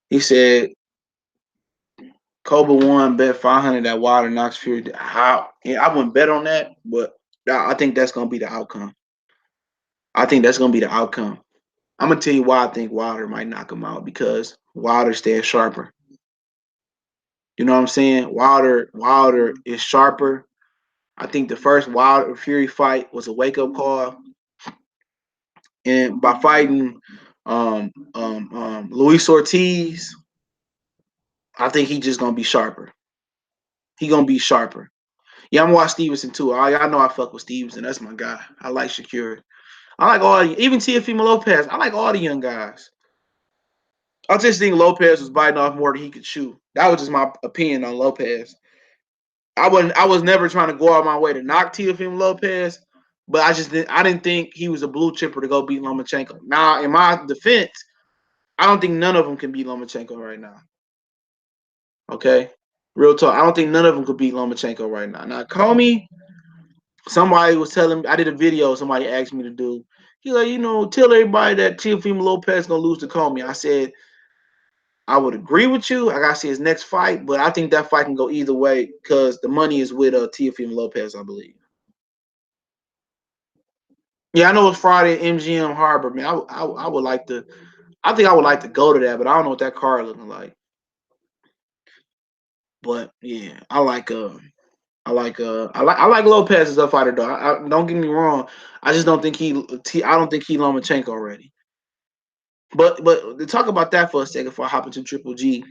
He said Cobra won, bet 500 that Wilder knocks Fury. How? Yeah, I wouldn't bet on that, but I think that's gonna be the outcome. I think that's gonna be the outcome. I'm gonna tell you why I think Wilder might knock him out because Wilder stays sharper. You know what I'm saying? Wilder is sharper. I think the first Wilder Fury fight was a wake up call, and by fighting Luis Ortiz, I think he's just gonna be sharper. He gonna be sharper. Yeah, I'm gonna watch Stevenson too. Y'all know I fuck with Stevenson. That's my guy. I like Shakira. I like even Teofimo Lopez. I like all the young guys. I just think Lopez was biting off more than he could chew. That was just my opinion on Lopez. I was never trying to go out my way to knock Teofimo Lopez, but I didn't think he was a blue chipper to go beat Lomachenko. Now, in my defense, I don't think none of them can beat Lomachenko right now. Okay, real talk. I don't think none of them could beat Lomachenko right now. Now, Comey, somebody was telling me, I did a video. Somebody asked me to do. He like, tell everybody that Teofimo Lopez gonna lose to Comey. I said I would agree with you. I gotta see his next fight, but I think that fight can go either way because the money is with Teofimo Lopez, I believe. Yeah, I know it's Friday at MGM Harbor, man. I would like to. I think I would like to go to that, but I don't know what that card looking like. But yeah, I like Lopez as a fighter though. Don't get me wrong. I just don't think I don't think he Lomachenko already. But to talk about that for a second before I hop into Triple G,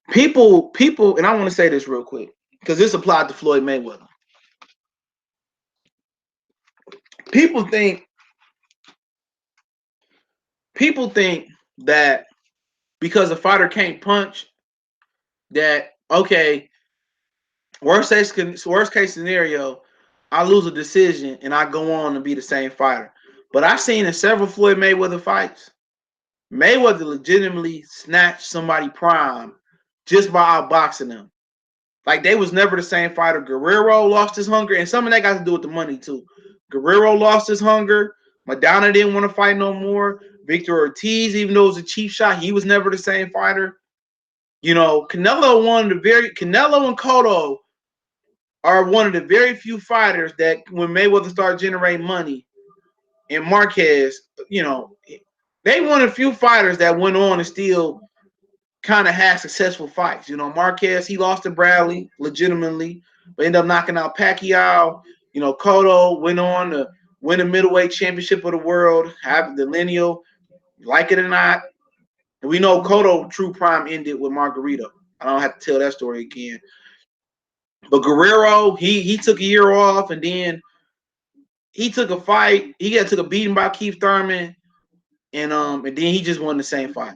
people, and I want to say this real quick because this applied to Floyd Mayweather. People think people think that because a fighter can't punch, that okay, worst case scenario, I lose a decision and I go on to be the same fighter. But I've seen in several Floyd Mayweather fights, Mayweather legitimately snatched somebody prime just by outboxing them. Like they was never the same fighter. Guerrero lost his hunger, and some of that got to do with the money too. Guerrero lost his hunger. Madonna didn't want to fight no more. Victor Ortiz, even though it was a cheap shot, he was never the same fighter. Canelo and Cotto are one of the very few fighters that when Mayweather started generating money, and Marquez, they one of the few fighters that went on and still kind of had successful fights. Marquez, he lost to Bradley legitimately, but ended up knocking out Pacquiao. Cotto went on to win the middleweight championship of the world, have the lineal, like it or not. And we know Cotto true prime ended with Margarito. I don't have to tell that story again. But Guerrero, he took a year off, and then he took a fight. Took a beating by Keith Thurman, and then he just won the same fight.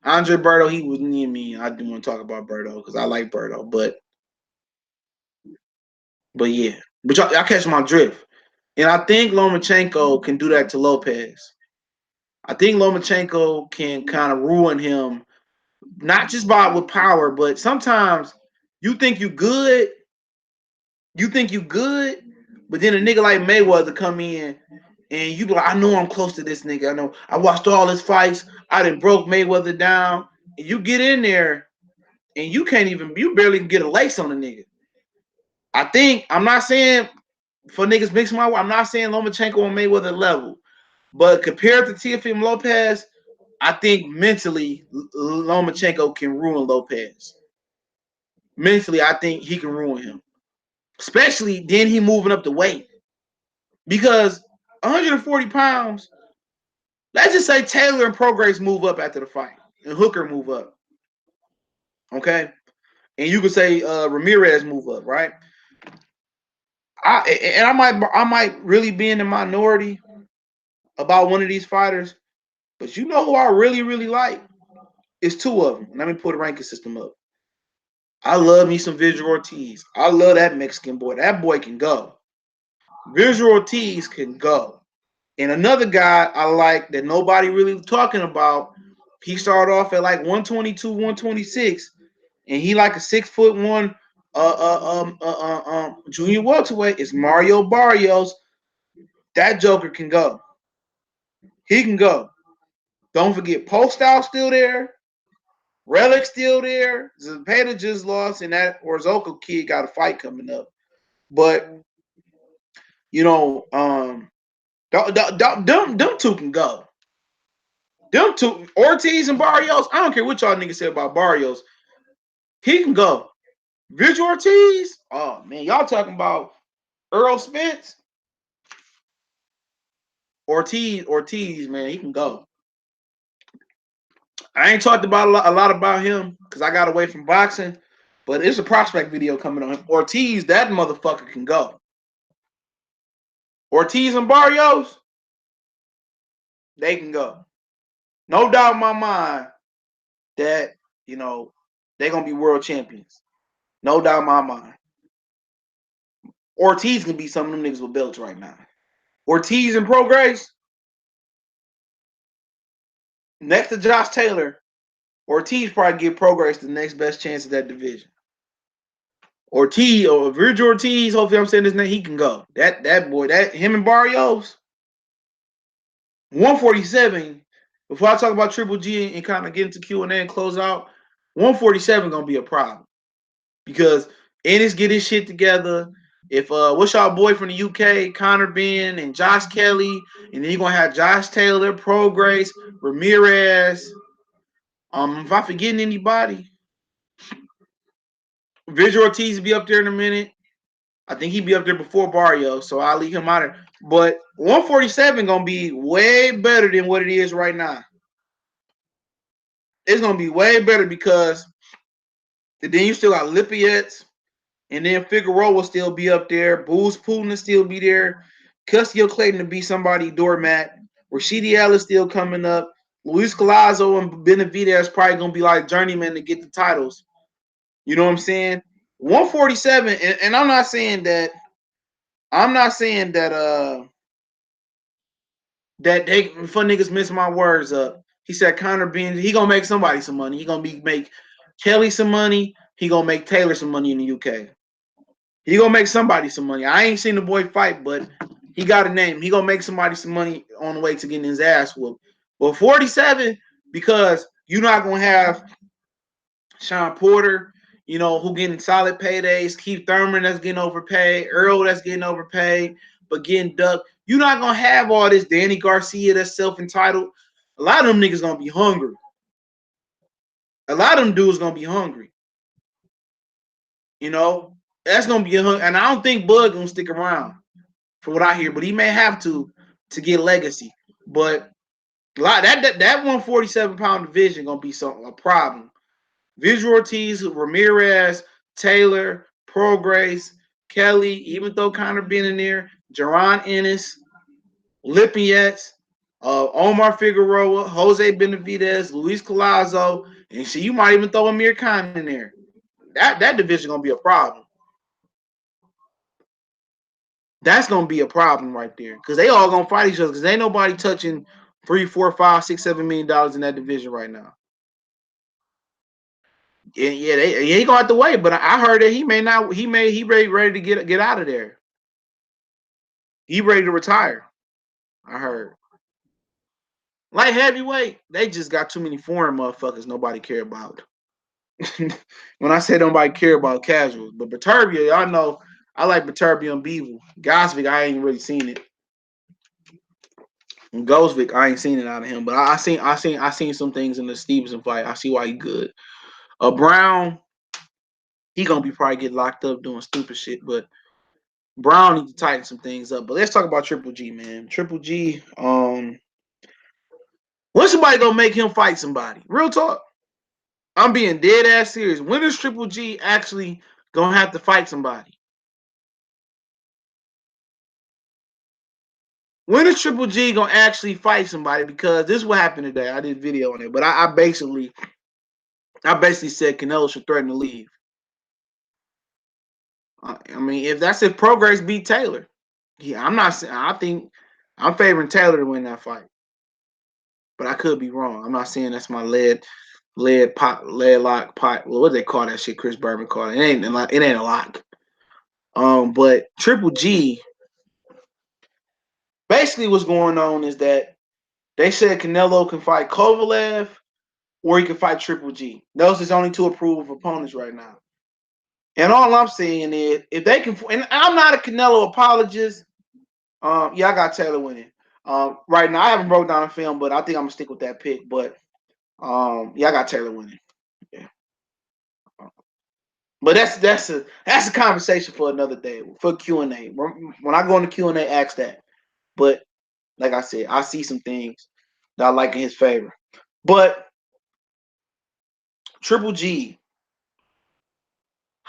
Andre Berto, he was near me. I do want to talk about Berto because I like Berto, but yeah, but I catch my drift, and I think Lomachenko can do that to Lopez. I think Lomachenko can kind of ruin him, not just by with power, but sometimes you think you good, but then a nigga like Mayweather come in and you be like, I know I'm close to this nigga. I know I watched all his fights. I done broke Mayweather down. And you get in there and you barely can get a lace on the nigga. I'm not saying for niggas mixing I'm not saying Lomachenko on Mayweather level, but compared to Teofimo Lopez, I think mentally Lomachenko can ruin Lopez. Mentally, I think he can ruin him. Especially then he moving up the weight. Because 140 pounds, let's just say Taylor and Prograis move up after the fight. And Hooker move up. Okay? And you could say Ramirez move up, right? I might really be in the minority about one of these fighters, but you know who I really, really like? It's two of them. Let me pull the ranking system up. I love me some Visual Ortiz. I love that Mexican boy. That boy can go. Visual Ortiz can go. And another guy I like that nobody really talking about, he started off at like 122, 126, and he like a 6'1" junior welterweight is Mario Barrios. That Joker can go. He can go. Don't forget Postal still there. Relic still there. Zepeda just lost, and that Orzoco kid got a fight coming up. But them two can go. Them two, Ortiz and Barrios. I don't care what y'all niggas say about Barrios. He can go. Visual Ortiz. Oh man, y'all talking about Earl Spence? Ortiz, man, he can go. I ain't talked about a lot about him because I got away from boxing, but it's a prospect video coming on him. Ortiz, that motherfucker can go. Ortiz and Barrios, they can go. No doubt in my mind that they're gonna be world champions. No doubt in my mind. Ortiz can be some of them niggas with belts right now. Ortiz and Prograis, next to Josh Taylor, Ortiz probably give Prograis the next best chance at that division. Ortiz or Virgil Ortiz, hopefully I'm saying his name, he can go. That boy, that him and Barrios, 147. Before I talk about Triple G and kind of get into Q&A and close out, 147 gonna be a problem because Ennis get his shit together. If what's y'all boy from the UK, Connor Ben and Josh Kelly, and then you're gonna have Josh Taylor, Prograis, Ramirez. If I'm forgetting anybody, Visual Ortiz will be up there in a minute. I think he'd be up there before Barrio, so I'll leave him out of there. But 147 gonna be way better than what it is right now. It's gonna be way better because then you still got Lippiets, and then Figueroa will still be up there. Booz Putin will still be there. Custio Clayton to be somebody doormat. Rashidi Ellis still coming up. Luis Collazo and Benavidez probably gonna be like journeymen to get the titles. You know what I'm saying? 147, and I'm not saying that that they for niggas miss my words up. He said Connor Bean, he gonna make somebody some money. He gonna make Kelly some money. He gonna make Taylor some money in the UK. He gonna make somebody some money. I ain't seen the boy fight, but he got a name. He gonna make somebody some money on the way to getting his ass whooped. But 47, because you're not gonna have Sean Porter, you know, who getting solid paydays, Keith Thurman that's getting overpaid, Earl that's getting overpaid, but getting ducked. You're not gonna have all this Danny Garcia that's self-entitled. A lot of them niggas gonna be hungry. A lot of them dudes gonna be hungry. You know, that's gonna be a hungry, and I don't think Bud gonna stick around for what I hear, but he may have to get legacy. But a lot that 147-pound division gonna be a problem. Visual Ortiz, Ramirez, Taylor, Prograis, Kelly, even though Connor been in there, Jaron Ennis, Lippiets, Omar Figueroa, Jose Benavidez, Luis Collazo, and see, you might even throw Amir Khan in there. That division gonna be a problem. That's gonna be a problem right there because they all gonna fight each other because ain't nobody touching $3, $4, $5, $6, $7 million in that division right now. Yeah, he ain't gonna have to wait. But I heard that he may not. He ready to get out of there. He ready to retire. I heard. Light heavyweight, they just got too many foreign motherfuckers nobody care about. When I say nobody care about casuals, but Baturbia, y'all know I like Baturbia and Beevil. Gosvick, I ain't really seen it. And Ghostvick, I ain't seen it out of him, but I seen some things in the Stevenson fight. I see why he good. Brown, he gonna be probably get locked up doing stupid shit, but Brown need to tighten some things up. But let's talk about Triple G, man. Triple G, when somebody gonna make him fight somebody? Real talk. I'm being dead ass serious. When is Triple G actually gonna have to fight somebody? When is Triple G gonna actually fight somebody? Because this is what happened today. I did a video on it, but I basically said Canelo should threaten to leave. I mean, if Prograis beat Taylor, I'm not saying. I think I'm favoring Taylor to win that fight, but I could be wrong. I'm not saying that's my lead lock pot. Well, what do they call that shit? Chris Berman called it. It ain't a lock. But Triple G, basically what's going on is that they said Canelo can fight Kovalev or he can fight Triple G. Those are his only two approved opponents right now. And all I'm saying is if they can, and I'm not a Canelo apologist. Yeah, I got Taylor winning. Right now I haven't broke down the film, but I think I'm gonna stick with that pick. But yeah, I got Taylor winning. Yeah. But that's a conversation for another day for Q&A. When I go into Q&A, ask that. But like I said, I see some things that I like in his favor. But Triple G,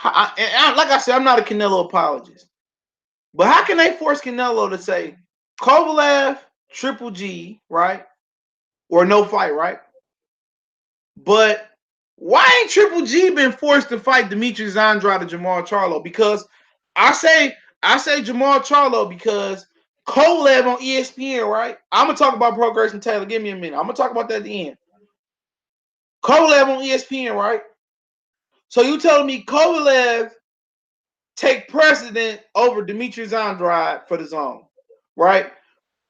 like I said, I'm not a Canelo apologist. But how can they force Canelo to say Kovalev, Triple G, right? Or no fight, right? But why ain't Triple G been forced to fight Demetrius Andrade or Jamal Charlo? Because I say Jamal Charlo because Kovalev on ESPN, right? I'm gonna talk about Prograis and Taylor. Give me a minute. I'm gonna talk about that at the end. Kovalev on ESPN, right? So you telling me Kovalev take precedent over Demetrius Andrade for the zone, right?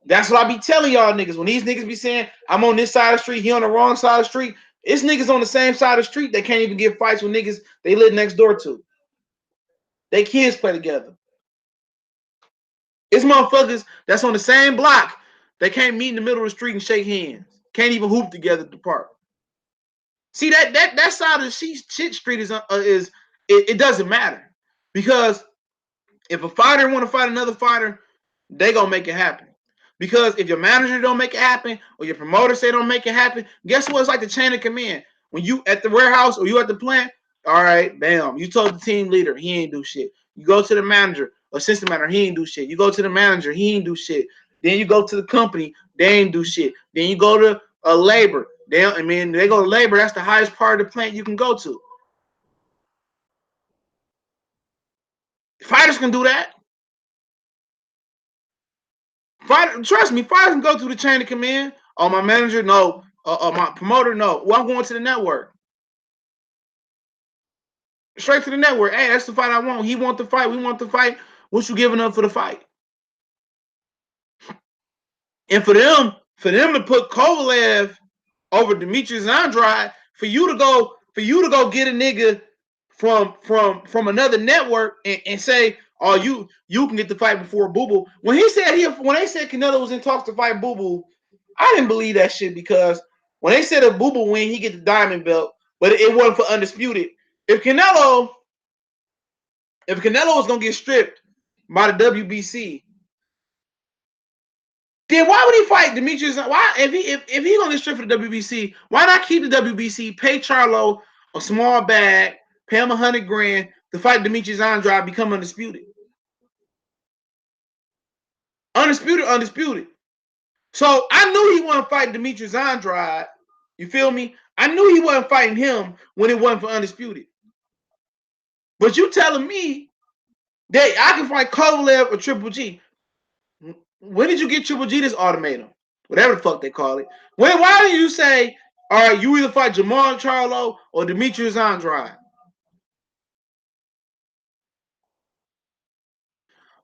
That's what I be telling y'all niggas. When these niggas be saying, I'm on this side of the street, he on the wrong side of the street, it's niggas on the same side of the street. They can't even get fights with niggas they live next door to. They kids play together. It's motherfuckers that's on the same block. They can't meet in the middle of the street and shake hands. Can't even hoop together at the park. See, that side of the shit street is it doesn't matter. Because if a fighter want to fight another fighter, they gonna make it happen. Because if your manager don't make it happen, or your promoter say don't make it happen, guess what? It's like the chain of command. When you at the warehouse or you at the plant, all right, bam, you told the team leader, he ain't do shit. You go to the manager, assistant manager, he ain't do shit. You go to the manager, he ain't do shit. Then you go to the company, they ain't do shit. Then you go to labor. They go to labor. That's the highest part of the plant you can go to. Fighters can do that. Trust me, fighters can go through the chain of command. Oh, my manager, no. My promoter, no. Well, I'm going to the network. Straight to the network. Hey, that's the fight I want. He want the fight. We want the fight. What you giving up for the fight? And for them to put Kovalev over Demetrius Andrade, for you to go get a nigga from another network and say, oh, you can get the fight before Boo Boo. When they said Canelo was in talks to fight Boo Boo, I didn't believe that shit, because when they said if Boo Boo win, he get the diamond belt, but it wasn't for Undisputed. If Canelo was gonna get stripped by the WBC, then why would he fight Demetrius? Why if he gonna get stripped for the WBC, why not keep the WBC, pay Charlo a small bag, pay him $100,000 to fight Demetrius Andrade, become undisputed? Undisputed. So I knew he wasn't fighting Demetrius Andrade. You feel me? I knew he wasn't fighting him when it wasn't for undisputed. But you telling me that I can fight Kovalev or Triple G? When did you get Triple G this ultimatum? Whatever the fuck they call it. Why didn't you say, all right, you either fight Jamal Charlo or Demetrius Andrade?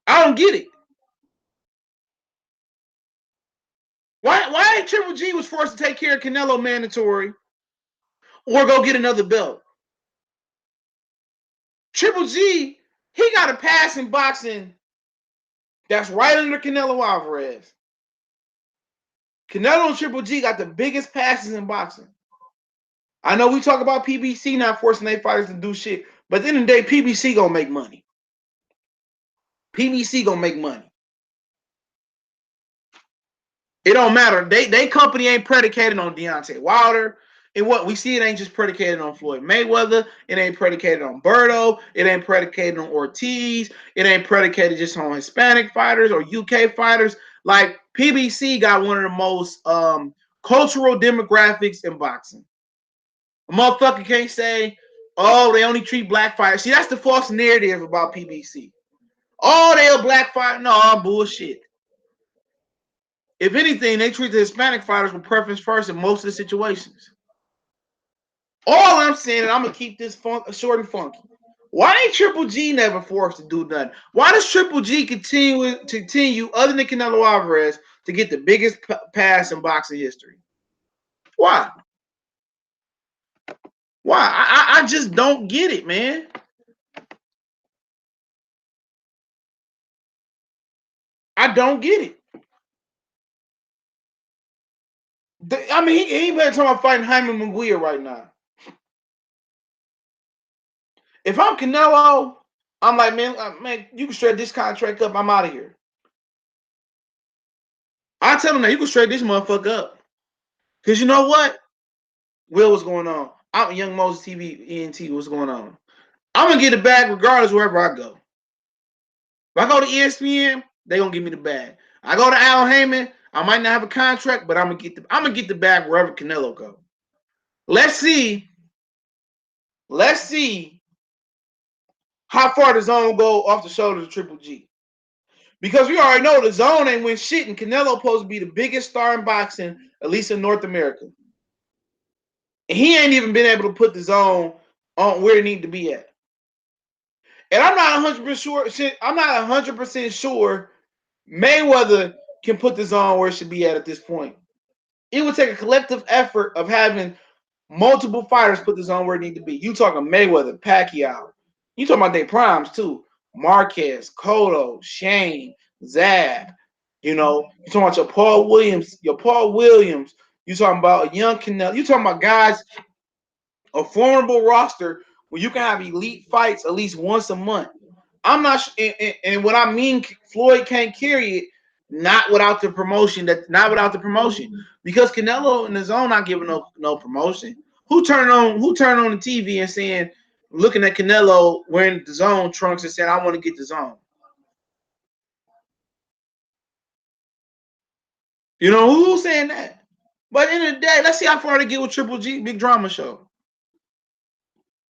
I don't get it. Why ain't Triple G was forced to take care of Canelo mandatory or go get another belt? Triple G, he got a pass in boxing that's right under Canelo Alvarez. Canelo and Triple G got the biggest passes in boxing. I know we talk about PBC not forcing their fighters to do shit, but at the end of the day, PBC gonna make money. PBC gonna make money. It don't matter. They company ain't predicated on Deontay Wilder. And what we see, it ain't just predicated on Floyd Mayweather. It ain't predicated on Berto. It ain't predicated on Ortiz. It ain't predicated just on Hispanic fighters or UK fighters. Like, PBC got one of the most cultural demographics in boxing. A motherfucker can't say, oh, they only treat black fighters. See, that's the false narrative about PBC. Oh, they a black fighter. No, bullshit. If anything, they treat the Hispanic fighters with preference first in most of the situations. All I'm saying, and I'm gonna keep this short and funky. Why ain't Triple G never forced to do nothing? Why does Triple G continue other than Canelo Alvarez to get the biggest pass in boxing history? Why? I just don't get it, man. I don't get it. I mean, he better talk about fighting Jaime Munguia right now. If I'm Canelo, I'm like, man, you can straight this contract up. I'm out of here. I tell him that you can straight this motherfucker up. Because you know what? Will, what's going on? I'm Young Moses TV, ENT, what's going on? I'm going to get the bag regardless wherever I go. If I go to ESPN, they going to give me the bag. I go to Al Heyman, I might not have a contract, but I'm going to get the bag wherever Canelo go. Let's see how far the zone go off the shoulders of Triple G. Because we already know the zone ain't win shit, and Canelo supposed to be the biggest star in boxing, at least in North America. And he ain't even been able to put the zone on where it need to be at. And I'm not 100% sure. I'm not 100% sure Mayweather can put the zone where it should be at this point. It would take a collective effort of having multiple fighters put this on where it need to be. You talking Mayweather, Pacquiao. You talking about their primes too. Marquez, Cotto, Shane, Zab. You talking about your Paul Williams. You talking about a young Canelo. You talking about guys, a formidable roster where you can have elite fights at least once a month. I'm not, and what I mean, Floyd can't carry it. Not without the promotion. Because Canelo in the zone not giving no promotion. Who turned on the TV and saying, looking at Canelo wearing the zone trunks and saying, I want to get the zone. Who's saying that? But at the end of the day, let's see how far they get with Triple G, big drama show.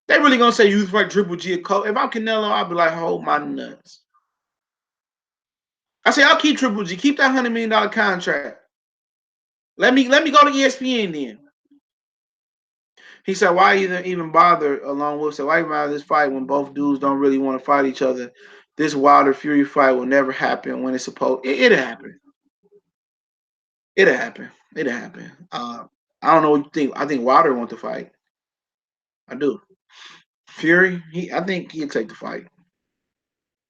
They really gonna say you fight Triple G a coach. If I'm Canelo, I'll be like, hold my nuts. I say I'll keep Triple G, keep that $100 million contract. Let me go to ESPN then. He said, why even bother? Along with said, why even bother this fight when both dudes don't really want to fight each other? This Wilder Fury fight will never happen when it's supposed. It'll happen. It'll happen. It'll happen. I don't know what you think. I think Wilder wants to fight. I do. Fury, I think he'll take the fight.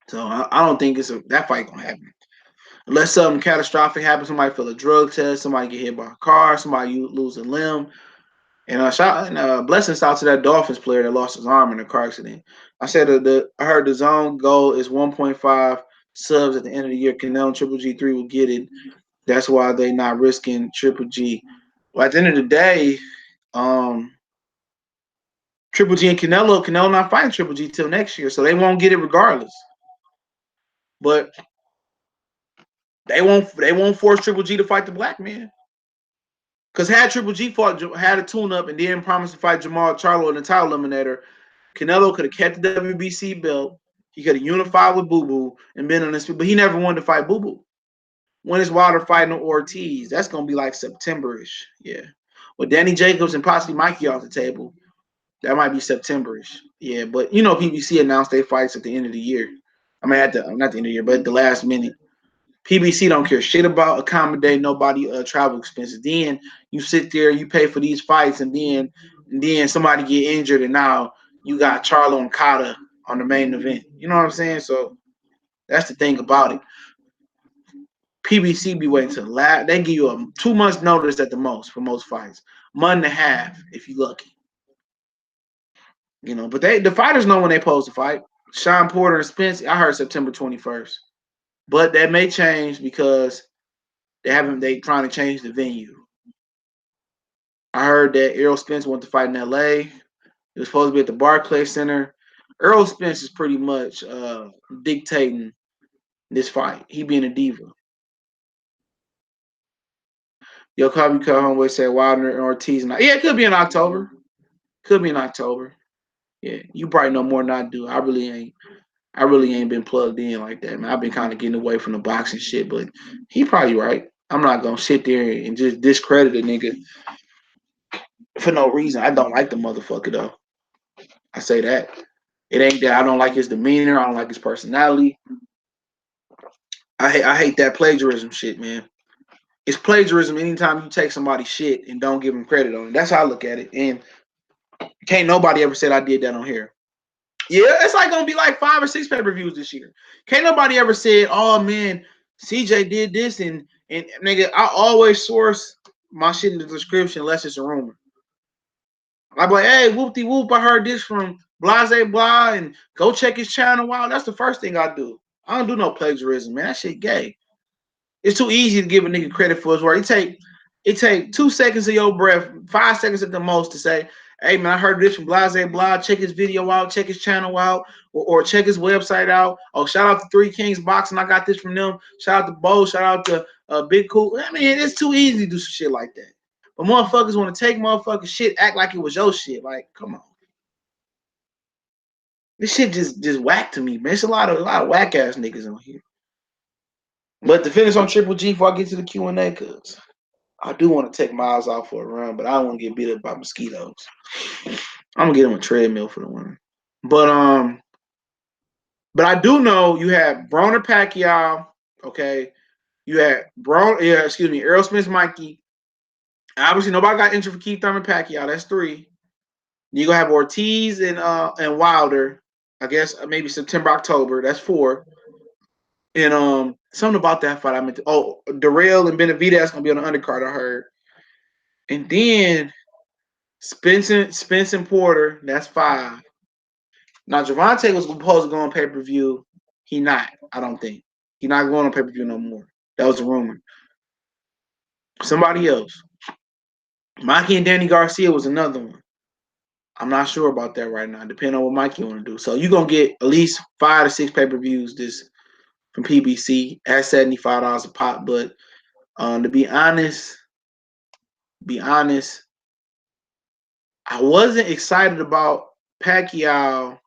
So I don't think that fight gonna happen unless something catastrophic happens. Somebody fail a drug test. Somebody get hit by a car. Somebody lose a limb. And blessings out to that Dolphins player that lost his arm in a car accident. I said I heard the zone goal is 1.5 subs at the end of the year. Canelo and Triple G3 will get it. That's why they not risking Triple G. Well, at the end of the day, Triple G and Canelo not fighting Triple G till next year, so they won't get it regardless. But they won't force Triple G to fight the black man. Because had Triple G had a tune-up and then promised to fight Jamal Charlo in the title eliminator, Canelo could have kept the WBC belt. He could have unified with Boo Boo and been on this, but he never wanted to fight Boo Boo. When is Wilder fighting Ortiz? That's gonna be like September-ish. Yeah. With Danny Jacobs and possibly Mikey off the table, that might be September-ish. Yeah, but PBC announced their fights at the end of the year. I mean, not the end of the year, but at the last minute. PBC don't care shit about accommodating nobody travel expenses. Then you sit there, you pay for these fights, and then somebody get injured, and now you got Charlo and Kata on the main event. You know what I'm saying? So that's the thing about it. PBC be waiting to last. They give you 2 months notice at the most for most fights, month and a half if you lucky. But the fighters know when they supposed to fight. Sean Porter and Spence, I heard September 21st, but that may change because they trying to change the venue. I heard that Errol Spence went to fight in LA. He was supposed to be at the Barclays Center. Errol Spence is pretty much dictating this fight. He being a diva. Yo, Kobe Conway said Wilder and Ortiz. Yeah, it could be in October. Could be in October. Yeah, you probably know more than I do. I really ain't been plugged in like that, man. I've been kind of getting away from the boxing shit, but he probably right. I'm not gonna sit there and just discredit a nigga for no reason. I don't like the motherfucker though. I say that. It ain't that I don't like his demeanor. I don't like his personality. I hate that plagiarism shit, man. It's plagiarism anytime you take somebody's shit and don't give them credit on it. That's how I look at it. And can't nobody ever said I did that on here. Yeah, it's like gonna be like 5 or 6 pay-per-views this year. Can't nobody ever said, "Oh man, CJ did this," and nigga, I always source my shit in the description unless it's a rumor. I'm like, hey, whoop-de whoop, I heard this from Blase Blah, and go check his channel. Wow, that's the first thing I do. I don't do no plagiarism, man. That shit gay. It's too easy to give a nigga credit for his work. It take 2 seconds of your breath, 5 seconds at the most to say, hey man, I heard this from Blase Blah. Check his video out, check his channel out, or check his website out. Oh, shout out to Three Kings Boxing. I got this from them. Shout out to Bo. Shout out to Big Cool. I mean, it's too easy to do some shit like that. But motherfuckers want to take motherfuckers shit, act like it was your shit. Like, come on. This shit just whack to me, man. It's a lot of whack ass niggas on here. But to finish on Triple G before I get to the Q&A, cuz I do want to take Miles out for a run, but I don't want to get beat up by mosquitoes. I'm gonna get him a treadmill for the winter. But I do know you had Broner Pacquiao, okay. You had Errol Spence Mikey. Obviously, nobody got injured for Keith Thurman Pacquiao. That's 3. You gonna have Ortiz and Wilder. I guess maybe September, October. That's 4. And something about that fight I meant to. Oh, Darrell and Benavidez gonna be on the undercard. I heard. And then Spence and Porter. That's 5. Now Javante was supposed to go on pay-per-view. He not. I don't think he not going on pay-per-view no more. That was a rumor. Somebody else. Mikey and Danny Garcia was another one. I'm not sure about that right now, depending on what Mikey want to do. So you're gonna get at least 5 to 6 pay-per-views this from PBC at $75 a pop. But to be honest, I wasn't excited about Pacquiao.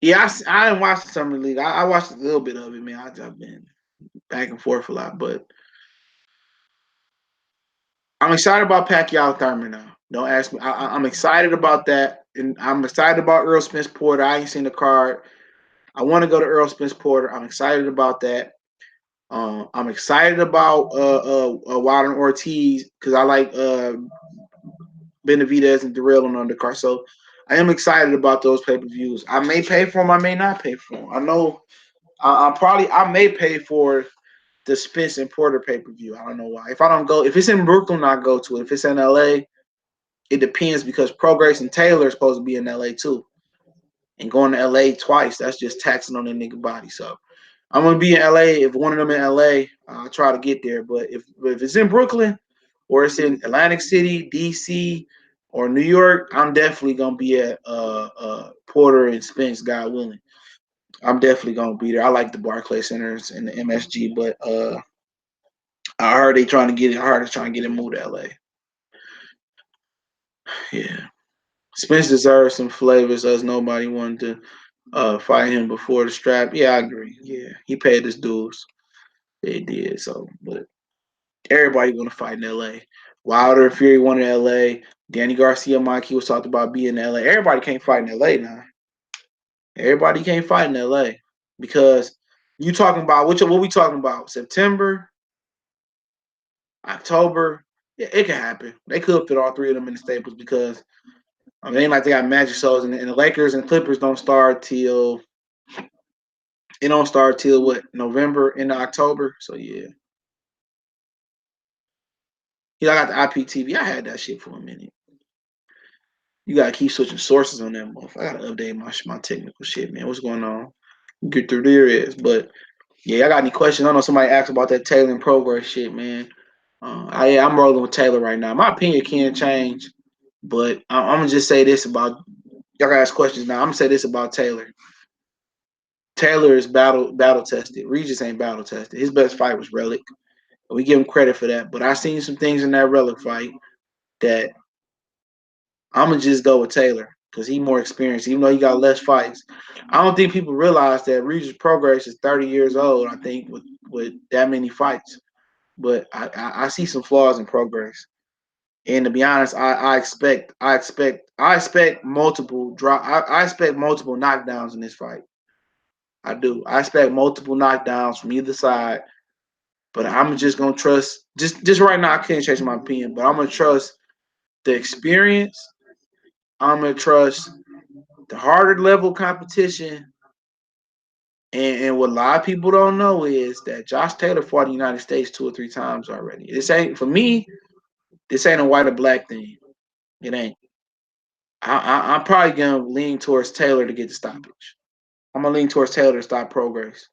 Yeah, I didn't watch the Summer League. I watched a little bit of it, man. I've been back and forth a lot, but I'm excited about Pacquiao Thurman now. Don't ask me. I'm excited about that, and I'm excited about Earl Spence Porter. I ain't seen the card. I want to go to Earl Spence Porter. I'm excited about that. I'm excited about Wilder and Ortiz because I like Benavidez and Darrell on the undercard. So I am excited about those pay-per-views. I may pay for them. I may not pay for them. I know I may pay for the Spence and Porter pay-per-view. I don't know why. If I don't go, if it's in Brooklyn, I go to it. If it's in LA, it depends because Prograis and Taylor are supposed to be in LA too. And going to LA twice, that's just taxing on their nigga body. So I'm gonna be in LA. If one of them in LA, I'll try to get there. But if it's in Brooklyn or it's in Atlantic City, DC, or New York, I'm definitely gonna be at Porter and Spence, God willing. I'm definitely gonna be there. I like the Barclays Centers and the MSG, but I heard they trying to get it. I heard they're trying to get it moved to LA. Yeah, Spence deserves some flavors. As nobody wanted to fight him before the strap. Yeah, I agree. Yeah, he paid his dues. They did. So, but everybody want to fight in LA. Wilder and Fury won in LA. Danny Garcia, Mikey was talked about being in LA. Everybody can't fight in LA now. Everybody can't fight in LA because you talking about what we talking about? September, October. Yeah, it can happen. They could fit all 3 of them in the Staples because I mean, it ain't like they got magic shows, and the Lakers and Clippers don't start till what, November into October. So yeah. Yeah, I got the IPTV. I had that shit for a minute. You gotta keep switching sources on that motherfucker. I gotta update my technical shit, man. What's going on? Get through there is, but yeah, I got any questions? I know somebody asked about that Taylor and Progress shit, man. I'm rolling with Taylor right now. My opinion can change, but I'm gonna just say this about y'all. Gotta ask questions now. I'm gonna say this about Taylor. Taylor is battle tested. Regis ain't battle tested. His best fight was Relic. We give him credit for that, but I seen some things in that Relic fight that I'm gonna just go with Taylor because he's more experienced, even though he got less fights. I don't think people realize that Regis Progress is 30 years old. I think with that many fights, but I see some flaws in Progress. And to be honest, I expect multiple drop. I expect multiple knockdowns in this fight. I do. I expect multiple knockdowns from either side. But I'm just gonna trust. Just right now, I can't change my opinion. But I'm gonna trust the experience. I'm gonna trust the harder level competition. And what a lot of people don't know is that Josh Taylor fought the United States 2 or 3 times already. This ain't for me. This ain't a white or black thing. It ain't. I'm probably gonna lean towards Taylor to get the stoppage. I'm gonna lean towards Taylor to stop Progress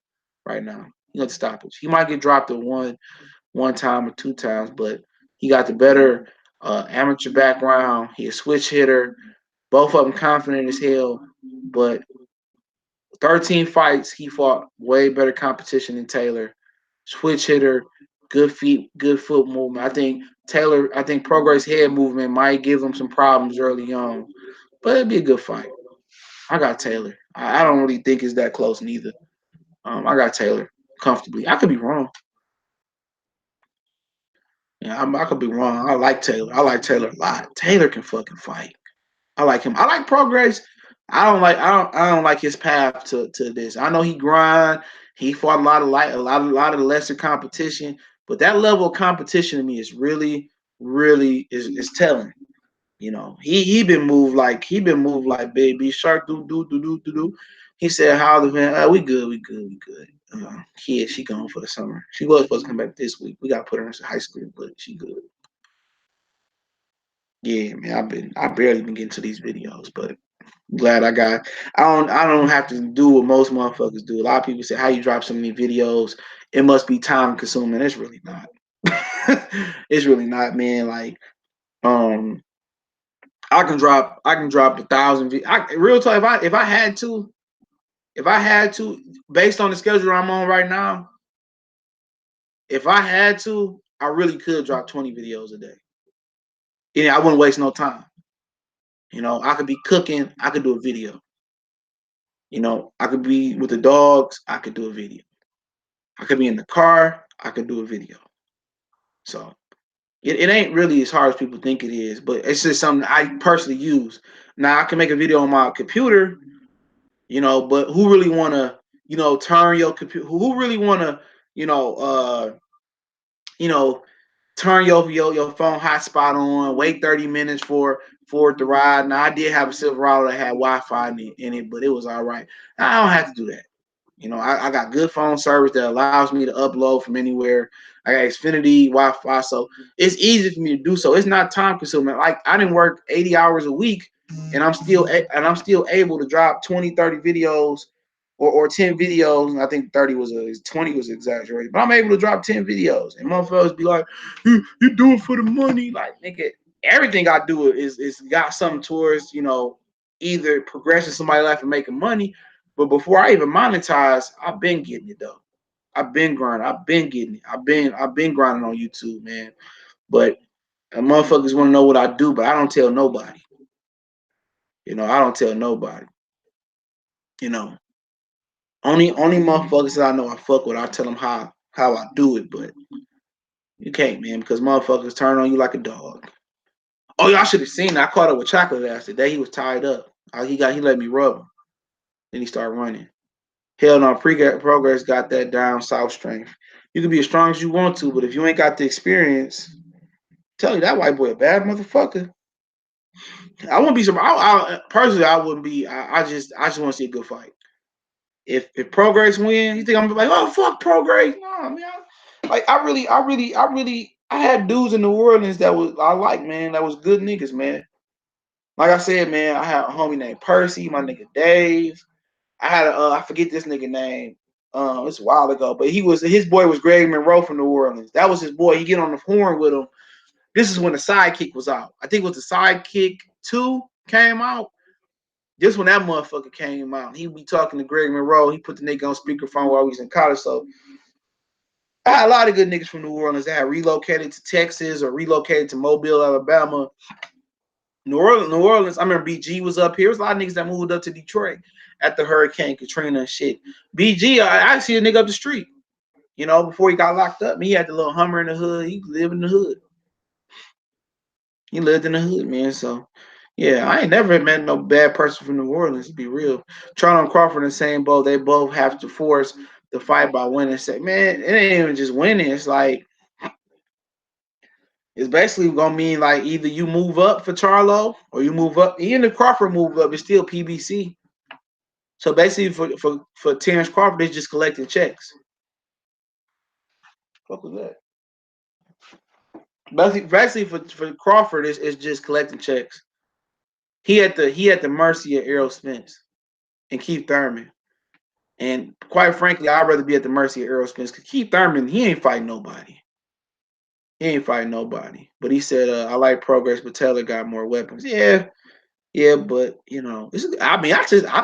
right now. He got the stoppage. He might get dropped at one time or 2 times, but he got the better amateur background. He a switch hitter. Both of them confident as hell, but 13 fights, he fought way better competition than Taylor. Switch hitter, good feet, good foot movement. I think Progress head movement might give him some problems early on, but it'd be a good fight. I got Taylor. I don't really think it's that close neither. I got Taylor comfortably. I could be wrong. Yeah, I could be wrong. I like Taylor. I like Taylor a lot. Taylor can fucking fight. I like him. I like Prograis. I don't like his path to this. I know he grind. He fought a lot of lesser competition, but that level of competition to me is really is telling. He been moved like baby shark do. He said, "How the man? We good. Kid, she gone for the summer. She was supposed to come back this week. We got to put her in high school, but she good. Yeah, man. I barely been getting to these videos, but glad I got. I don't have to do what most motherfuckers do. A lot of people say, "How you drop so many videos? It must be time consuming." It's really not. It's really not, man. Like, um, I can drop 1,000. Real talk. If I had to, based on the schedule I'm on right now, if I had to, I really could drop 20 videos a day. Yeah, I wouldn't waste no time. I could be cooking. I could do a video. I could be with the dogs. I could do a video. I could be in the car. I could do a video. So it ain't really as hard as people think it is, but it's just something I personally use. Now I can make a video on my computer, but who really wanna, turn your computer? Who really wanna, you know, uh, you know, turn your phone hotspot on, wait 30 minutes for it to ride. Now I did have a Silverado that had Wi-Fi in it, but it was all right. I don't have to do that. I got good phone service that allows me to upload from anywhere. I got Xfinity Wi-Fi, so it's easy for me to do so. It's not time consuming. Like I didn't work 80 hours a week, and I'm still able to drop 20, 30 videos or 10 videos. I think 20 was exaggerated, but I'm able to drop 10 videos, and motherfuckers be like, "You do it for the money?" Like, nigga, everything I do is got something towards either progressing somebody's life and making money. But before I even monetize, I've been getting it though. I've been grinding. I've been getting it. I've been grinding on YouTube, man. But motherfuckers want to know what I do, but I don't tell nobody. I don't tell nobody. You know, only motherfuckers that I know I fuck with. I tell them how I do it, but you can't, man, because motherfuckers turn on you like a dog. Oh, y'all should have seen. I caught up with Chocolate ass the day he was tied up. He let me rub him. Then he started running. Hell no, Progress got that down south strength. You can be as strong as you want to, but if you ain't got the experience, tell you that white boy a bad motherfucker. I wouldn't be surprised. Personally, I wouldn't be. I just want to see a good fight. If Progress win, you think I'm gonna be like, oh fuck Progress? No, man. Like I had dudes in New Orleans that was I like, man. That was good niggas, man. Like I said, man, I had a homie named Percy, my nigga Dave. I had I forget this nigga name. It's a while ago, but his boy was Greg Monroe from New Orleans. That was his boy. He get on the horn with him. This is when the Sidekick was out. I think it was the Sidekick 2 came out. This when that motherfucker came out. He be talking to Greg Monroe. He put the nigga on speakerphone while he was in college. So I had a lot of good niggas from New Orleans that had relocated to Texas or relocated to Mobile, Alabama. New Orleans. I remember BG was up here. There's a lot of niggas that moved up to Detroit after Hurricane Katrina and shit. BG, I see a nigga up the street. Before he got locked up, he had the little Hummer in the hood. He lived in the hood. He lived in the hood, man. So, yeah, I ain't never met no bad person from New Orleans. To be real, Charlo and Crawford in the same boat. They both have to force the fight by winning. Say, man, it ain't even just winning. It's like it's basically gonna mean like either you move up for Charlo or you move up. Even if Crawford moved up, it's still PBC. So basically, for Terrence Crawford, it's just collecting checks. What was that? Basically for Crawford, it's just collecting checks. He had the mercy of Errol Spence and Keith Thurman. And quite frankly, I'd rather be at the mercy of Errol Spence because Keith Thurman, he ain't fighting nobody. He ain't fighting nobody. But he said, I like Progress, but Taylor got more weapons. Yeah, but I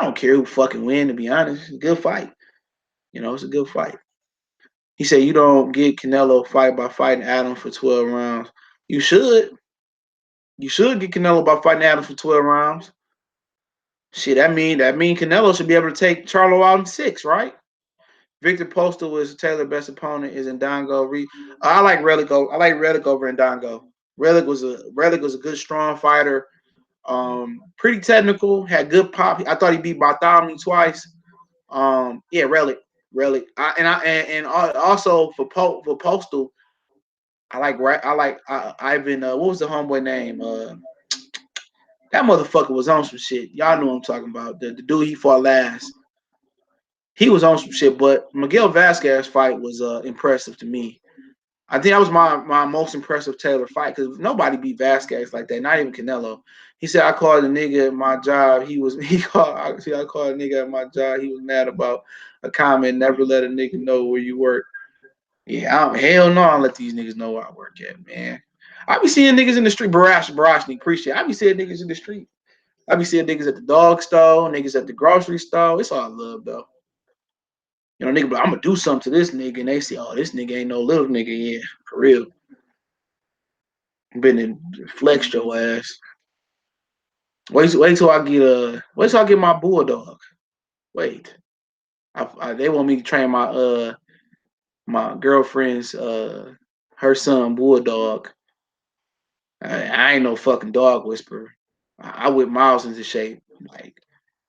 don't care who fucking win, to be honest. It's a good fight. It's a good fight. He said you don't get Canelo fight by fighting Adams for 12 rounds. You should. You should get Canelo by fighting Adams for 12 rounds. Shit, that mean Canelo should be able to take Charlo out in 6, right? Victor Postal was Taylor's best opponent. Is Ndongo. I like Relic. I like Relic over Ndongo. Relic was a good strong fighter. Pretty technical. Had good pop. I thought he beat Bartholomew twice. Yeah, Relic. And also for Postal, I like Ivan. What was the homeboy name? That motherfucker was on some shit. Y'all know what I'm talking about. The dude he fought last. He was on some shit, but Miguel Vasquez fight was impressive to me. I think that was my most impressive Taylor fight because nobody beat Vasquez like that. Not even Canelo. He said I called a nigga at my job. I called a nigga at my job. He was mad about a comment. Never let a nigga know where you work. Yeah, hell no. I don't let these niggas know where I work at, man. I be seeing niggas in the street. Barashni, appreciate it. I be seeing niggas in the street. I be seeing niggas at the dog store, niggas at the grocery store. It's all love though. You know, nigga, but I'm gonna do something to this nigga, and they say, "Oh, this nigga ain't no little nigga." Yeah, for real. Been in flexed your ass. Wait till I get my bulldog. Wait, they want me to train my girlfriend's her son bulldog. I ain't no fucking dog whisperer. I whip Miles into shape, like,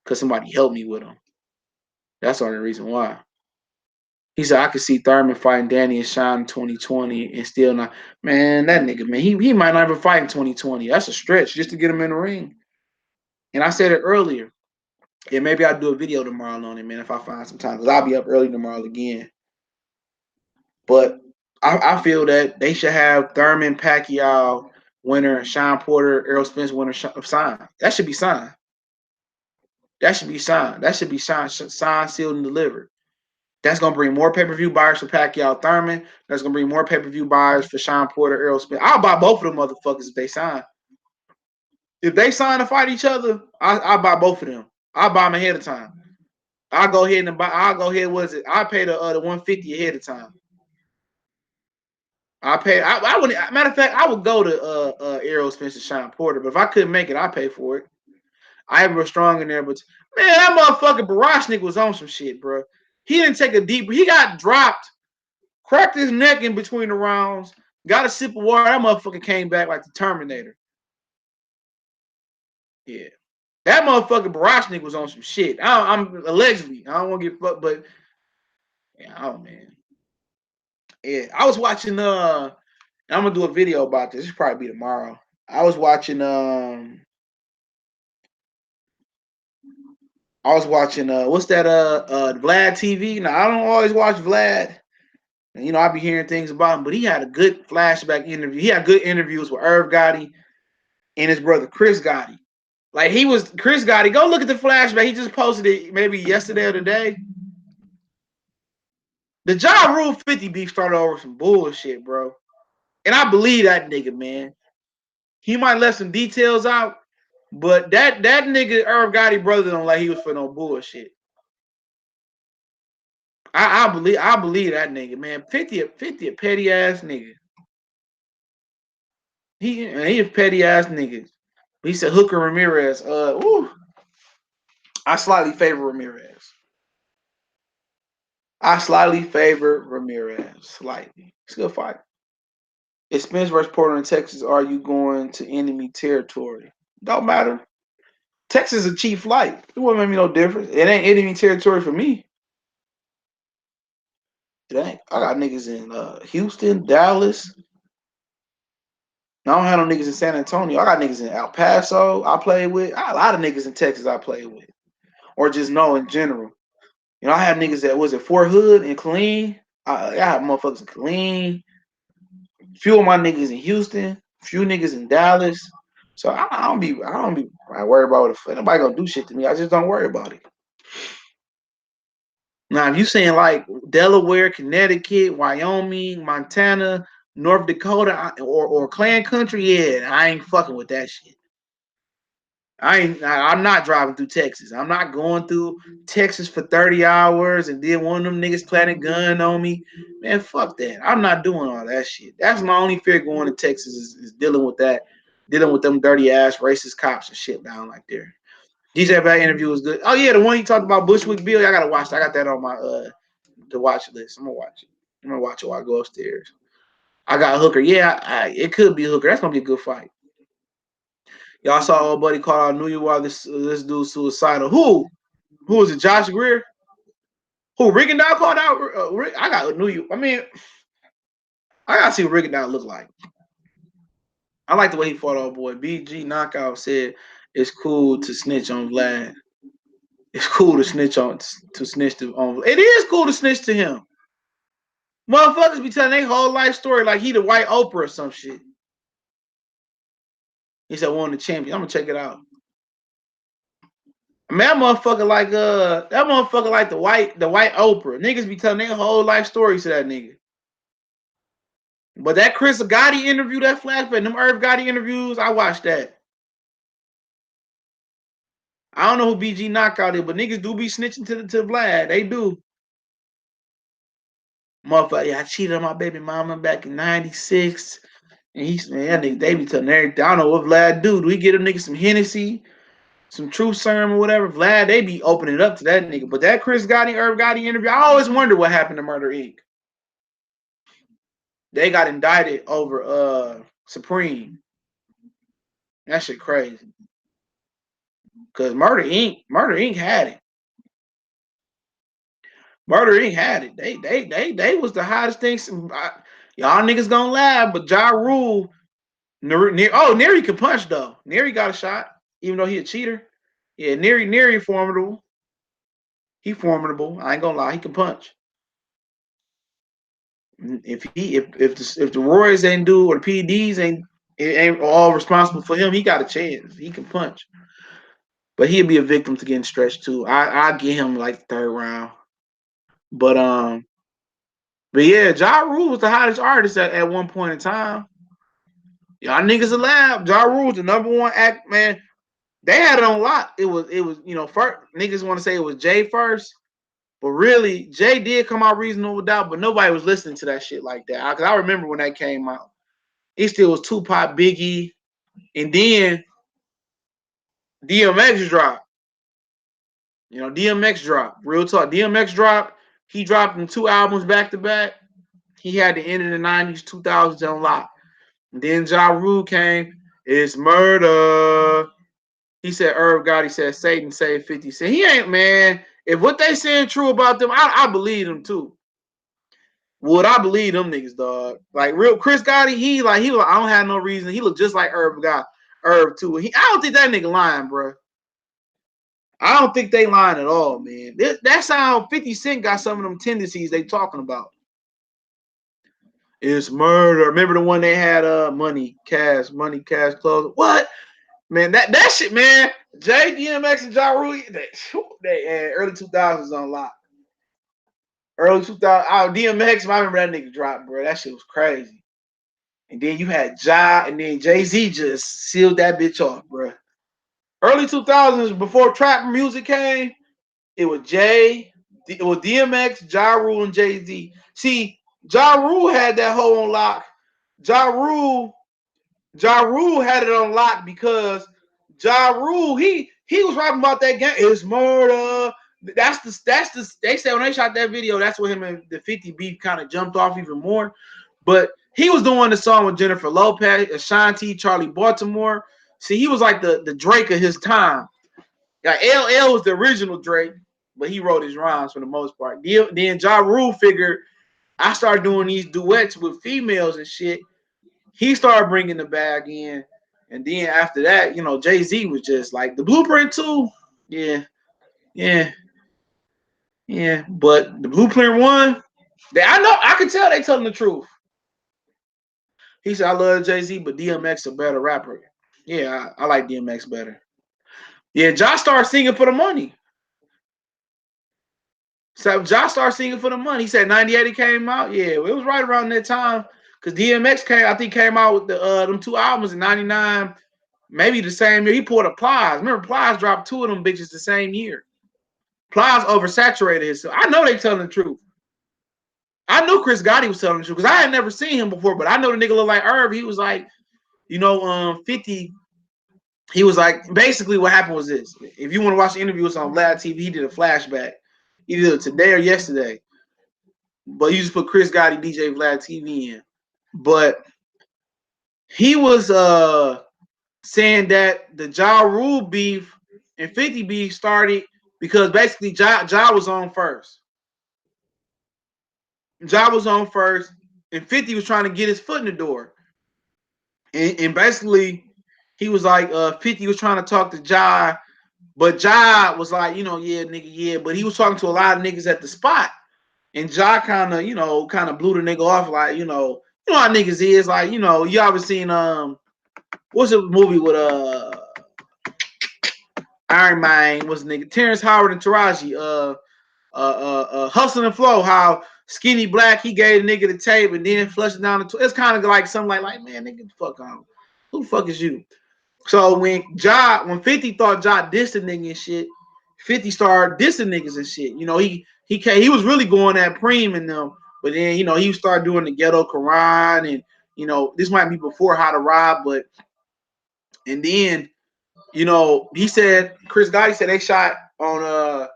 cause somebody helped me with him. That's the only reason why. He said I could see Thurman fighting Danny and Sean in 2020 and still not. Man, that nigga, man, he might not even fight in 2020. That's a stretch just to get him in the ring. And I said it earlier. Yeah, maybe I'll do a video tomorrow on it, man, if I find some time. Because I'll be up early tomorrow again. But I feel that they should have Thurman, Pacquiao winner, Sean Porter, Errol Spence winner signed. That should be signed. That should be signed. That should be signed, sealed, and delivered. That's gonna bring more pay-per-view buyers for Pacquiao Thurman. That's gonna bring more pay-per-view buyers for Sean Porter, Errol Spence. I'll buy both of them motherfuckers if they sign. If they sign to fight each other, I'll buy both of them. I'll buy them ahead of time. I'll go ahead and buy. I'll go ahead. What is it? I pay the 150 ahead of time. I pay. I would. Matter of fact, I would go to Errol Spence and Sean Porter. But if I couldn't make it, I pay for it. I have real strong in there, but man, that motherfucking Barashnik was on some shit, bro. He didn't take a deep. He got dropped, cracked his neck in between the rounds, got a sip of water. That motherfucker came back like the Terminator. Yeah, that motherfucking Barashnik was on some shit. I'm allegedly. I don't want to get fucked, but yeah, oh man, yeah. I was watching. I'm gonna do a video about this. This probably be tomorrow. I was watching. What's that Vlad TV. Now I don't always watch Vlad. And you know, I be hearing things about him, but he had a good flashback interview. He had good interviews with Irv Gotti and his brother Chris Gotti. Like he was Chris Gotti. Go look at the flashback. He just posted it maybe yesterday or today. The Ja Rule 50 beef started over some bullshit, bro. And I believe that nigga, man. He might let some details out, but that nigga Irv Gotti brother don't like he was for no bullshit. I believe that nigga, man. 50 a petty ass nigga. He a petty ass nigga. He said Hooker Ramirez. I slightly favor Ramirez. Slightly. It's a good fight. If Spence versus Portland in Texas, are you going to enemy territory? Don't matter. Texas is a cheap flight. It wouldn't make me no difference. It ain't enemy territory for me. It ain't. I got niggas in Houston, Dallas. I don't have no niggas in San Antonio. I got niggas in El Paso I play with. I got a lot of niggas in Texas I play with. Or just know in general. You know, I have niggas that was at Fort Hood and Killeen. I have motherfuckers in Killeen. Few of my niggas in Houston. Few niggas in Dallas. So I don't be worried about if anybody gonna do shit to me. I just don't worry about it. Now, if you saying like Delaware, Connecticut, Wyoming, Montana, North Dakota, or Clan Country, yeah, I ain't fucking with that shit. I'm not driving through Texas. I'm not going through Texas for 30 hours and then one of them niggas planting a gun on me. Man, fuck that. I'm not doing all that shit. That's my only fear going to Texas is dealing with that, dealing with them dirty ass racist cops and shit down like there. DJ that interview was good. Oh yeah, the one you talked about Bushwick Bill. I gotta watch that. I got that on my the watch list. I'm gonna watch it. I'm gonna watch it while I go upstairs. I got Hooker. Yeah, it could be Hooker. That's gonna be a good fight. Y'all saw old buddy call out New York while this dude suicidal. Who? Who was it? Josh Greer? Who? Rigondeaux called out? I got New York. I mean, I gotta see what Rigondeaux look like. I like the way he fought old boy. BG Knockout said it's cool to snitch on Vlad. It's cool to snitch on It is cool to snitch to him. Motherfuckers be telling their whole life story like he the white Oprah or some shit. He said one of the champions. I'm gonna check it out. Man, that motherfucker like the white Oprah. Niggas be telling their whole life stories to that nigga. But that Chris Gotti interview, that flashback, them Irv Gotti interviews, I watched that. I don't know who BG Knockout is, but niggas do be snitching to Vlad. They do. Motherfucker, yeah, I cheated on my baby mama back in '96. And that nigga, they be telling everything. I don't know what Vlad do. Do he get a nigga some Hennessy, some True Serum or whatever? Vlad, they be opening it up to that nigga. But that Chris Gotti, Irv Gotti interview, I always wonder what happened to Murder Inc. They got indicted over Supreme. That shit crazy. Cause Murder Inc. had it. Murder Inc. had it. They was the hottest things. Y'all niggas gonna laugh, but Ja Rule, Neri can punch though. Neri got a shot, even though he a cheater. Yeah, Neri formidable. He formidable. I ain't gonna lie, he can punch. If the Royals ain't do or the PDs ain't all responsible for him, he got a chance. He can punch. But he'd be a victim to getting stretched too. I get him like the third round. But yeah, Ja Rule was the hottest artist at one point in time. Y'all niggas allowed. Ja Rule was the #1 act, man. They had it on lock. It was first niggas want to say it was Jay first, but really Jay did come out reasonable doubt, but nobody was listening to that shit like that. Cause I remember when that came out, it still was Tupac, Biggie, and then DMX dropped. DMX dropped. Real talk. DMX dropped. He dropped in 2 albums back to back. He had the end of the 90s, 2000s on lock. And then Ja Rule came. It's murder. He said Irv Gotti said Satan saved 50 Cent. He ain't, man. If what they saying true about them, I believe them too. Would I believe them niggas, dog? Like real Chris Gotti, he I don't have no reason. He look just like Irv too. I don't think that nigga lying, bro. I don't think they lying at all, man. That sound 50 Cent got some of them tendencies they talking about. It's murder. Remember the one they had money, cash, clothes. What? Man, that shit, man. JDMX and Ja Rule, they had early 2000s on lock. Early 2000, DMX, I remember that nigga dropped, bro. That shit was crazy. And then you had Ja, and then Jay-Z just sealed that bitch off, bro. Early 2000s, before trap music came, it was DMX, Ja Rule, and Jay-Z. See, Ja Rule had that hole on lock. Ja Rule had it on lock because Ja Rule, he was rapping about that game. It's murder. That's the they said when they shot that video, that's when him and the 50 beef kind of jumped off even more. But he was doing the song with Jennifer Lopez, Ashanti, Charlie Baltimore. See, he was like the Drake of his time. Like LL was the original Drake, but he wrote his rhymes for the most part. Then Ja Rule figured I started doing these duets with females and shit. He started bringing the bag in. And then after that, Jay-Z was just like the Blueprint 2. Yeah. But the Blueprint 1, I can tell they telling the truth. He said, I love Jay-Z, but DMX a better rapper. Yeah, I like DMX better. Yeah, Josh started singing for the money. So Josh started singing for the money. He said 98 he came out. Yeah, it was right around that time. Because DMX came out with them 2 albums in 99, maybe the same year. He pulled a Plies. Remember, Plies dropped 2 of them bitches the same year. Plies oversaturated himself. I know they telling the truth. I knew Chris Gotti was telling the truth because I had never seen him before, but I know the nigga look like Irv. He was like, 50. He was like, basically what happened was this. If you want to watch the interview, it's on Vlad TV. He did a flashback. Either today or yesterday. but you just put Chris Gotti, DJ Vlad TV in. But he was saying that the Ja Rule beef and 50 beef started because basically Ja was on first. Ja was on first, and 50 was trying to get his foot in the door. And basically, he was like, 50 was trying to talk to Ja, but Ja was like, yeah, nigga, yeah. But he was talking to a lot of niggas at the spot. And Ja kind of blew the nigga off, like, how niggas is, like, you ever seen what's the movie with Iron Man, was nigga Terrence Howard and Taraji, Hustle and Flow, how Skinny Black, he gave the nigga the tape and then flushed it down the it's kind of like something like, man, nigga, the fuck on. Who the fuck is you? So when 50 thought Ja dissed the nigga and shit, 50 started dissing niggas and shit. He was really going at Preem and them, but then he started doing the ghetto Quran, and this might be before How to Rob, but and then he said, Chris Gotti said they shot on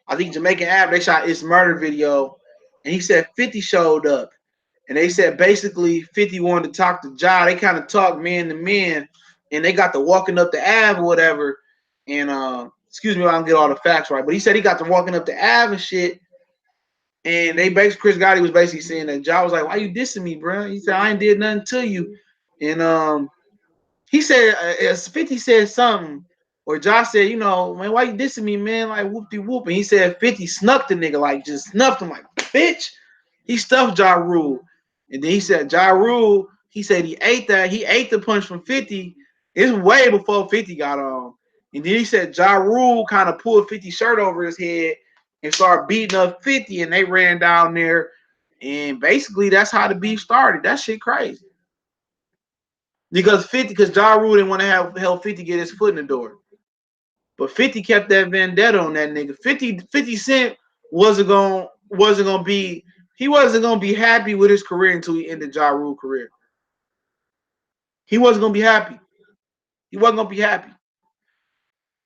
I think Jamaican Ave, they shot It's Murder video, and he said 50 showed up. And they said basically 50 wanted to talk to Ja. They kind of talked man to man, and they got to walking up the Ave or whatever. And excuse me if I don't get all the facts right, but he said he got to walking up the Ave and shit. And Chris Gotti was basically saying that Ja was like, "Why you dissing me, bro?" He said, "I ain't did nothing to you." And he said, 50 said something, or Josh said, man, why you dissing me, man? Like, whoop-de-whoop. And he said 50 snuck the nigga, like, just snuffed him, like, bitch. He stuffed Ja Rule. And then he said, Ja Rule, he said he ate that. He ate the punch from 50. It's way before 50 got on. And then he said Ja Rule kind of pulled 50's shirt over his head and started beating up 50, and they ran down there. And basically, that's how the beef started. That shit crazy. Because Ja Rule didn't want to help 50 get his foot in the door. But 50 kept that vendetta on that nigga. 50 Cent wasn't gonna be happy with his career until he ended Ja Rule's career. He wasn't gonna be happy. He wasn't gonna be happy.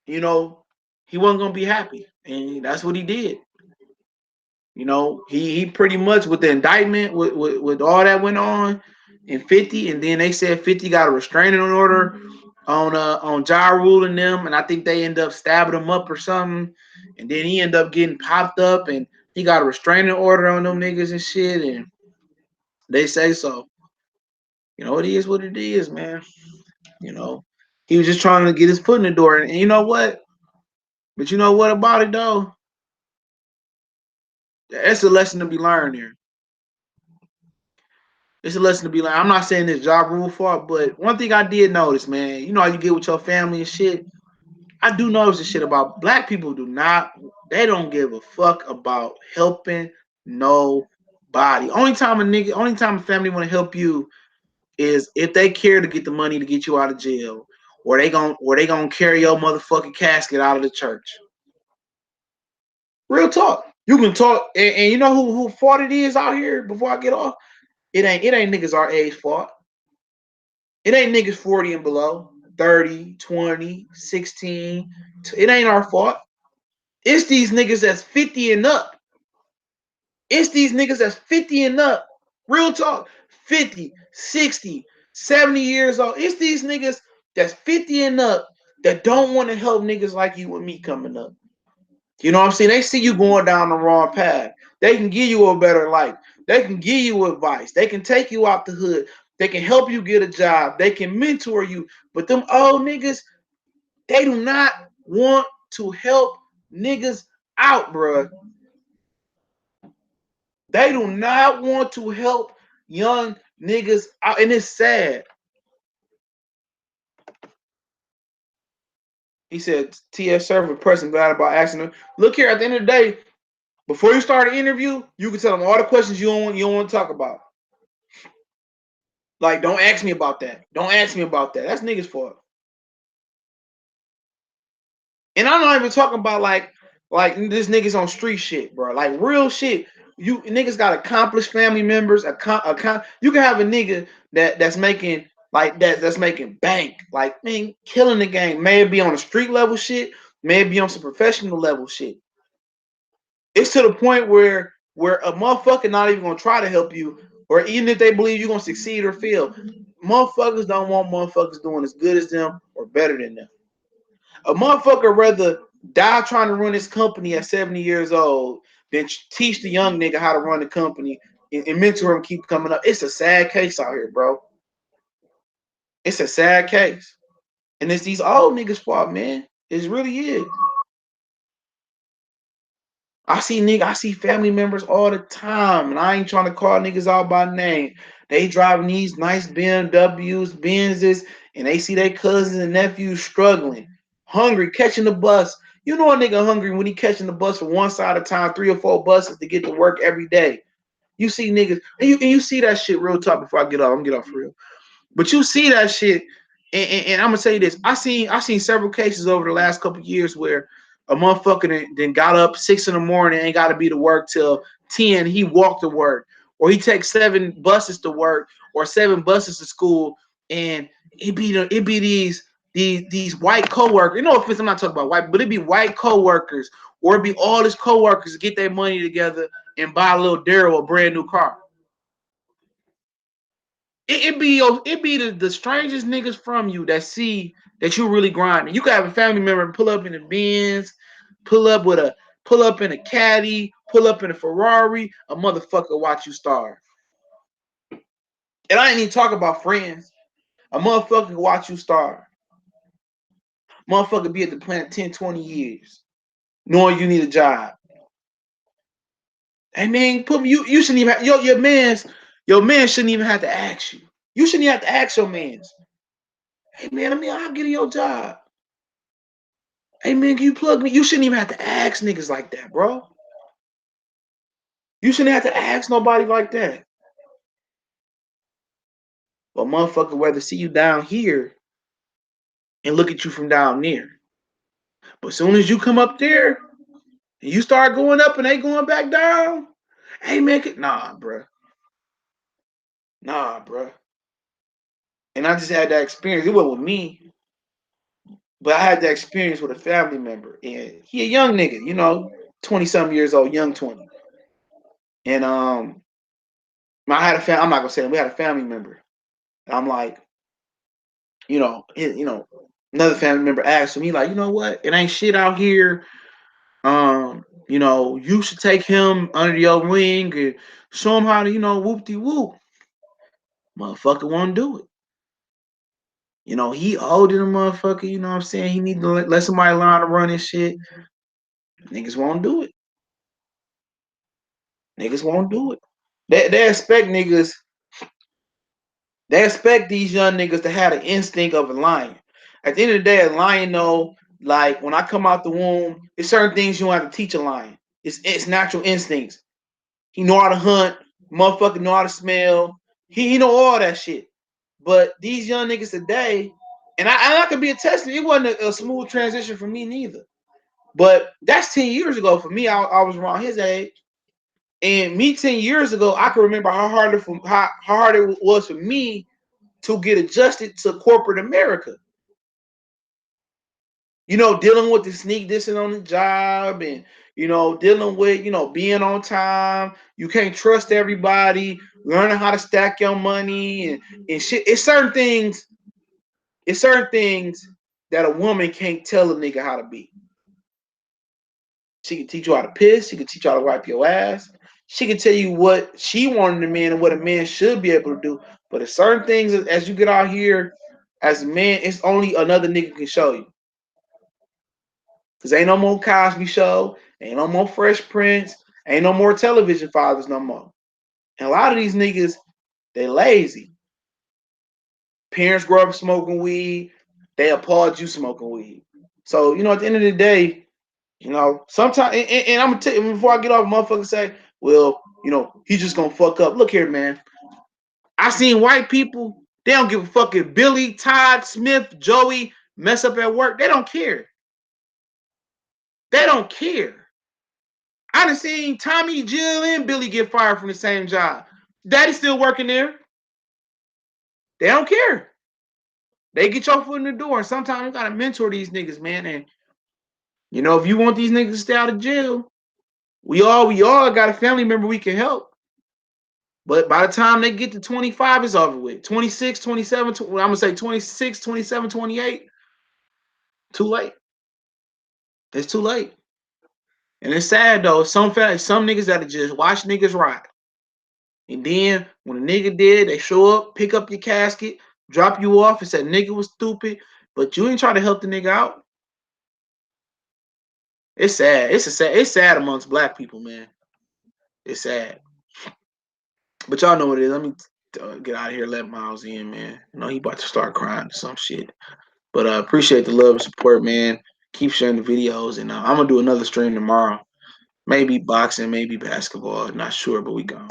He wasn't gonna be happy. And that's what he did. He pretty much, with the indictment, with all that went on in 50, and then they said 50 got a restraining order on Ja Rule and them, and I think they end up stabbing him up or something, and then he ended up getting popped up, and he got a restraining order on them niggas and shit, and they say so. It is what it is, man. He was just trying to get his foot in the door, and you know what? But you know what about it though? That's a lesson to be learned here. It's a lesson to be learned. I'm not saying this Ja Rule fault, but one thing I did notice, man, how you get with your family and shit. I do notice the shit about black people they don't give a fuck about helping nobody. Only time a family want to help you is if they care to get the money to get you out of jail, or they gonna carry your motherfucking casket out of the church. Real talk. You can talk, and you know who fault it is out here before I get off? It ain't niggas our age fault. It ain't niggas 40 and below, 30, 20, 16. It ain't our fault. It's these niggas that's 50 and up. It's these niggas that's 50 and up. Real talk. 50, 60, 70 years old. It's these niggas that's 50 and up that don't want to help niggas like you and me coming up. You know what I'm saying? They see you going down the wrong path. They can give you a better life. They can give you advice. They can take you out the hood. They can help you get a job. They can mentor you. But them old niggas, they do not want to help niggas out, bro. They do not want to help young niggas out, and it's sad. He said, TS server person glad about asking him. Look here, at the end of the day, before you start an interview, you can tell them all the questions you don't want to talk about. Like, don't ask me about that. Don't ask me about that. That's niggas' fault. And I'm not even talking about like this niggas on street shit, bro. Like real shit. You niggas got accomplished family members. You can have a nigga that's making that's making bank, like, man, killing the game. Maybe on a street level shit, maybe on some professional level shit. It's to the point where where a motherfucker not even gonna try to help you, or even if they believe you're gonna succeed or fail, motherfuckers don't want motherfuckers doing as good as them or better than them. A motherfucker rather die trying to run his company at 70 years old than teach the young nigga how to run the company and mentor him keep coming up. It's a sad case out here, bro. It's a sad case. And it's these old niggas' fault, man. It really is. I see family members all the time, and I ain't trying to call niggas out by name. They driving these nice BMWs, Benzes, and they see their cousins and nephews struggling, hungry, catching the bus. You know a nigga hungry when he catching the bus from one side of town, 3 or 4 buses to get to work every day. You see niggas, and you see that shit real talk before I get off. I'm gonna get off for real. But you see that shit, and I'm gonna say this: I seen several cases over the last couple of years where a motherfucker then got up 6 in the morning, ain't got to be to work till 10. He walked to work, or he takes 7 buses to work, or 7 buses to school, and it be these white coworkers. No offense, I'm not talking about white, but it be white coworkers, or it be all his coworkers get their money together and buy a little Daryl a brand new car. It be the strangest niggas from you that see that you really grinding. You could have a family member pull up in the Benz, pull up with a pull up in a caddy, pull up in a Ferrari, a motherfucker watch you starve. And I ain't even talk about friends. A motherfucker watch you starve. Motherfucker be at the plant 10, 20 years, knowing you need a job. Hey man, put me you shouldn't even have your man shouldn't even have to ask you. You shouldn't even have to ask your mans. Hey man, I'll get in your job. Hey man, can you plug me? You shouldn't even have to ask niggas like that, bro. You shouldn't have to ask nobody like that. But motherfucker rather see you down here and look at you from down there. But as soon as you come up there and you start going up and they going back down, hey man, nah, bro. Nah, bro. And I just had that experience. It wasn't with me, but I had that experience with a family member. And he a young nigga, 20 something years old, young 20. And I had I'm not gonna say that, we had a family member. And I'm like, another family member asked him, he like, you know what? It ain't shit out here. You should take him under your wing and show him how to, whoop de whoop. Motherfucker won't do it. He older than motherfucker, you know what I'm saying? He need to let somebody learn how to run his shit. Niggas won't do it. Niggas won't do it. They expect niggas, they expect these young niggas to have the instinct of a lion. At the end of the day, a lion know, like when I come out the womb, there's certain things you don't have to teach a lion. It's natural instincts. He know how to hunt, motherfucker know how to smell. He know all that shit. But these young niggas today, and I could be attested, it wasn't a smooth transition for me neither. But that's 10 years ago for me. I was around his age. And me 10 years ago, I can remember how hard it was for me to get adjusted to corporate America. Dealing with the sneak dissing on the job and, dealing with, being on time. You can't trust everybody, learning how to stack your money and shit. It's certain things that a woman can't tell a nigga how to be. She can teach you how to piss. She can teach you how to wipe your ass. She can tell you what she wanted a man and what a man should be able to do. But it's certain things as you get out here as a man, it's only another nigga can show you. Cause ain't no more Cosby Show, ain't no more Fresh Prince, ain't no more television fathers no more. And a lot of these niggas, they lazy. Parents grow up smoking weed, they applaud you smoking weed. So, at the end of the day, sometimes, and I'm gonna tell you before I get off, motherfuckers say, well, he's just gonna fuck up. Look here, man. I seen white people, they don't give a fuck if Billy, Todd, Smith, Joey mess up at work. They don't care. They don't care. I done seen Tommy, Jill, and Billy get fired from the same job. Daddy's still working there. They don't care. They get your foot in the door. And sometimes you gotta mentor these niggas, man. And if you want these niggas to stay out of jail, We all got a family member we can help. But by the time they get to 25, it's over with. 26, 27, I'm going to say 26, 27, 28. Too late. It's too late. And it's sad though. Some niggas that just watch niggas rot. And then when a nigga did, they show up, pick up your casket, drop you off, and said nigga was stupid, but you ain't try to help the nigga out. It's sad. It's sad amongst black people, man. It's sad. But y'all know what it is. Let me get out of here. Let Miles in, man. You know he about to start crying or some shit. But appreciate the love and support, man. Keep sharing the videos, and I'm gonna do another stream tomorrow. Maybe boxing, maybe basketball. Not sure, but we gone.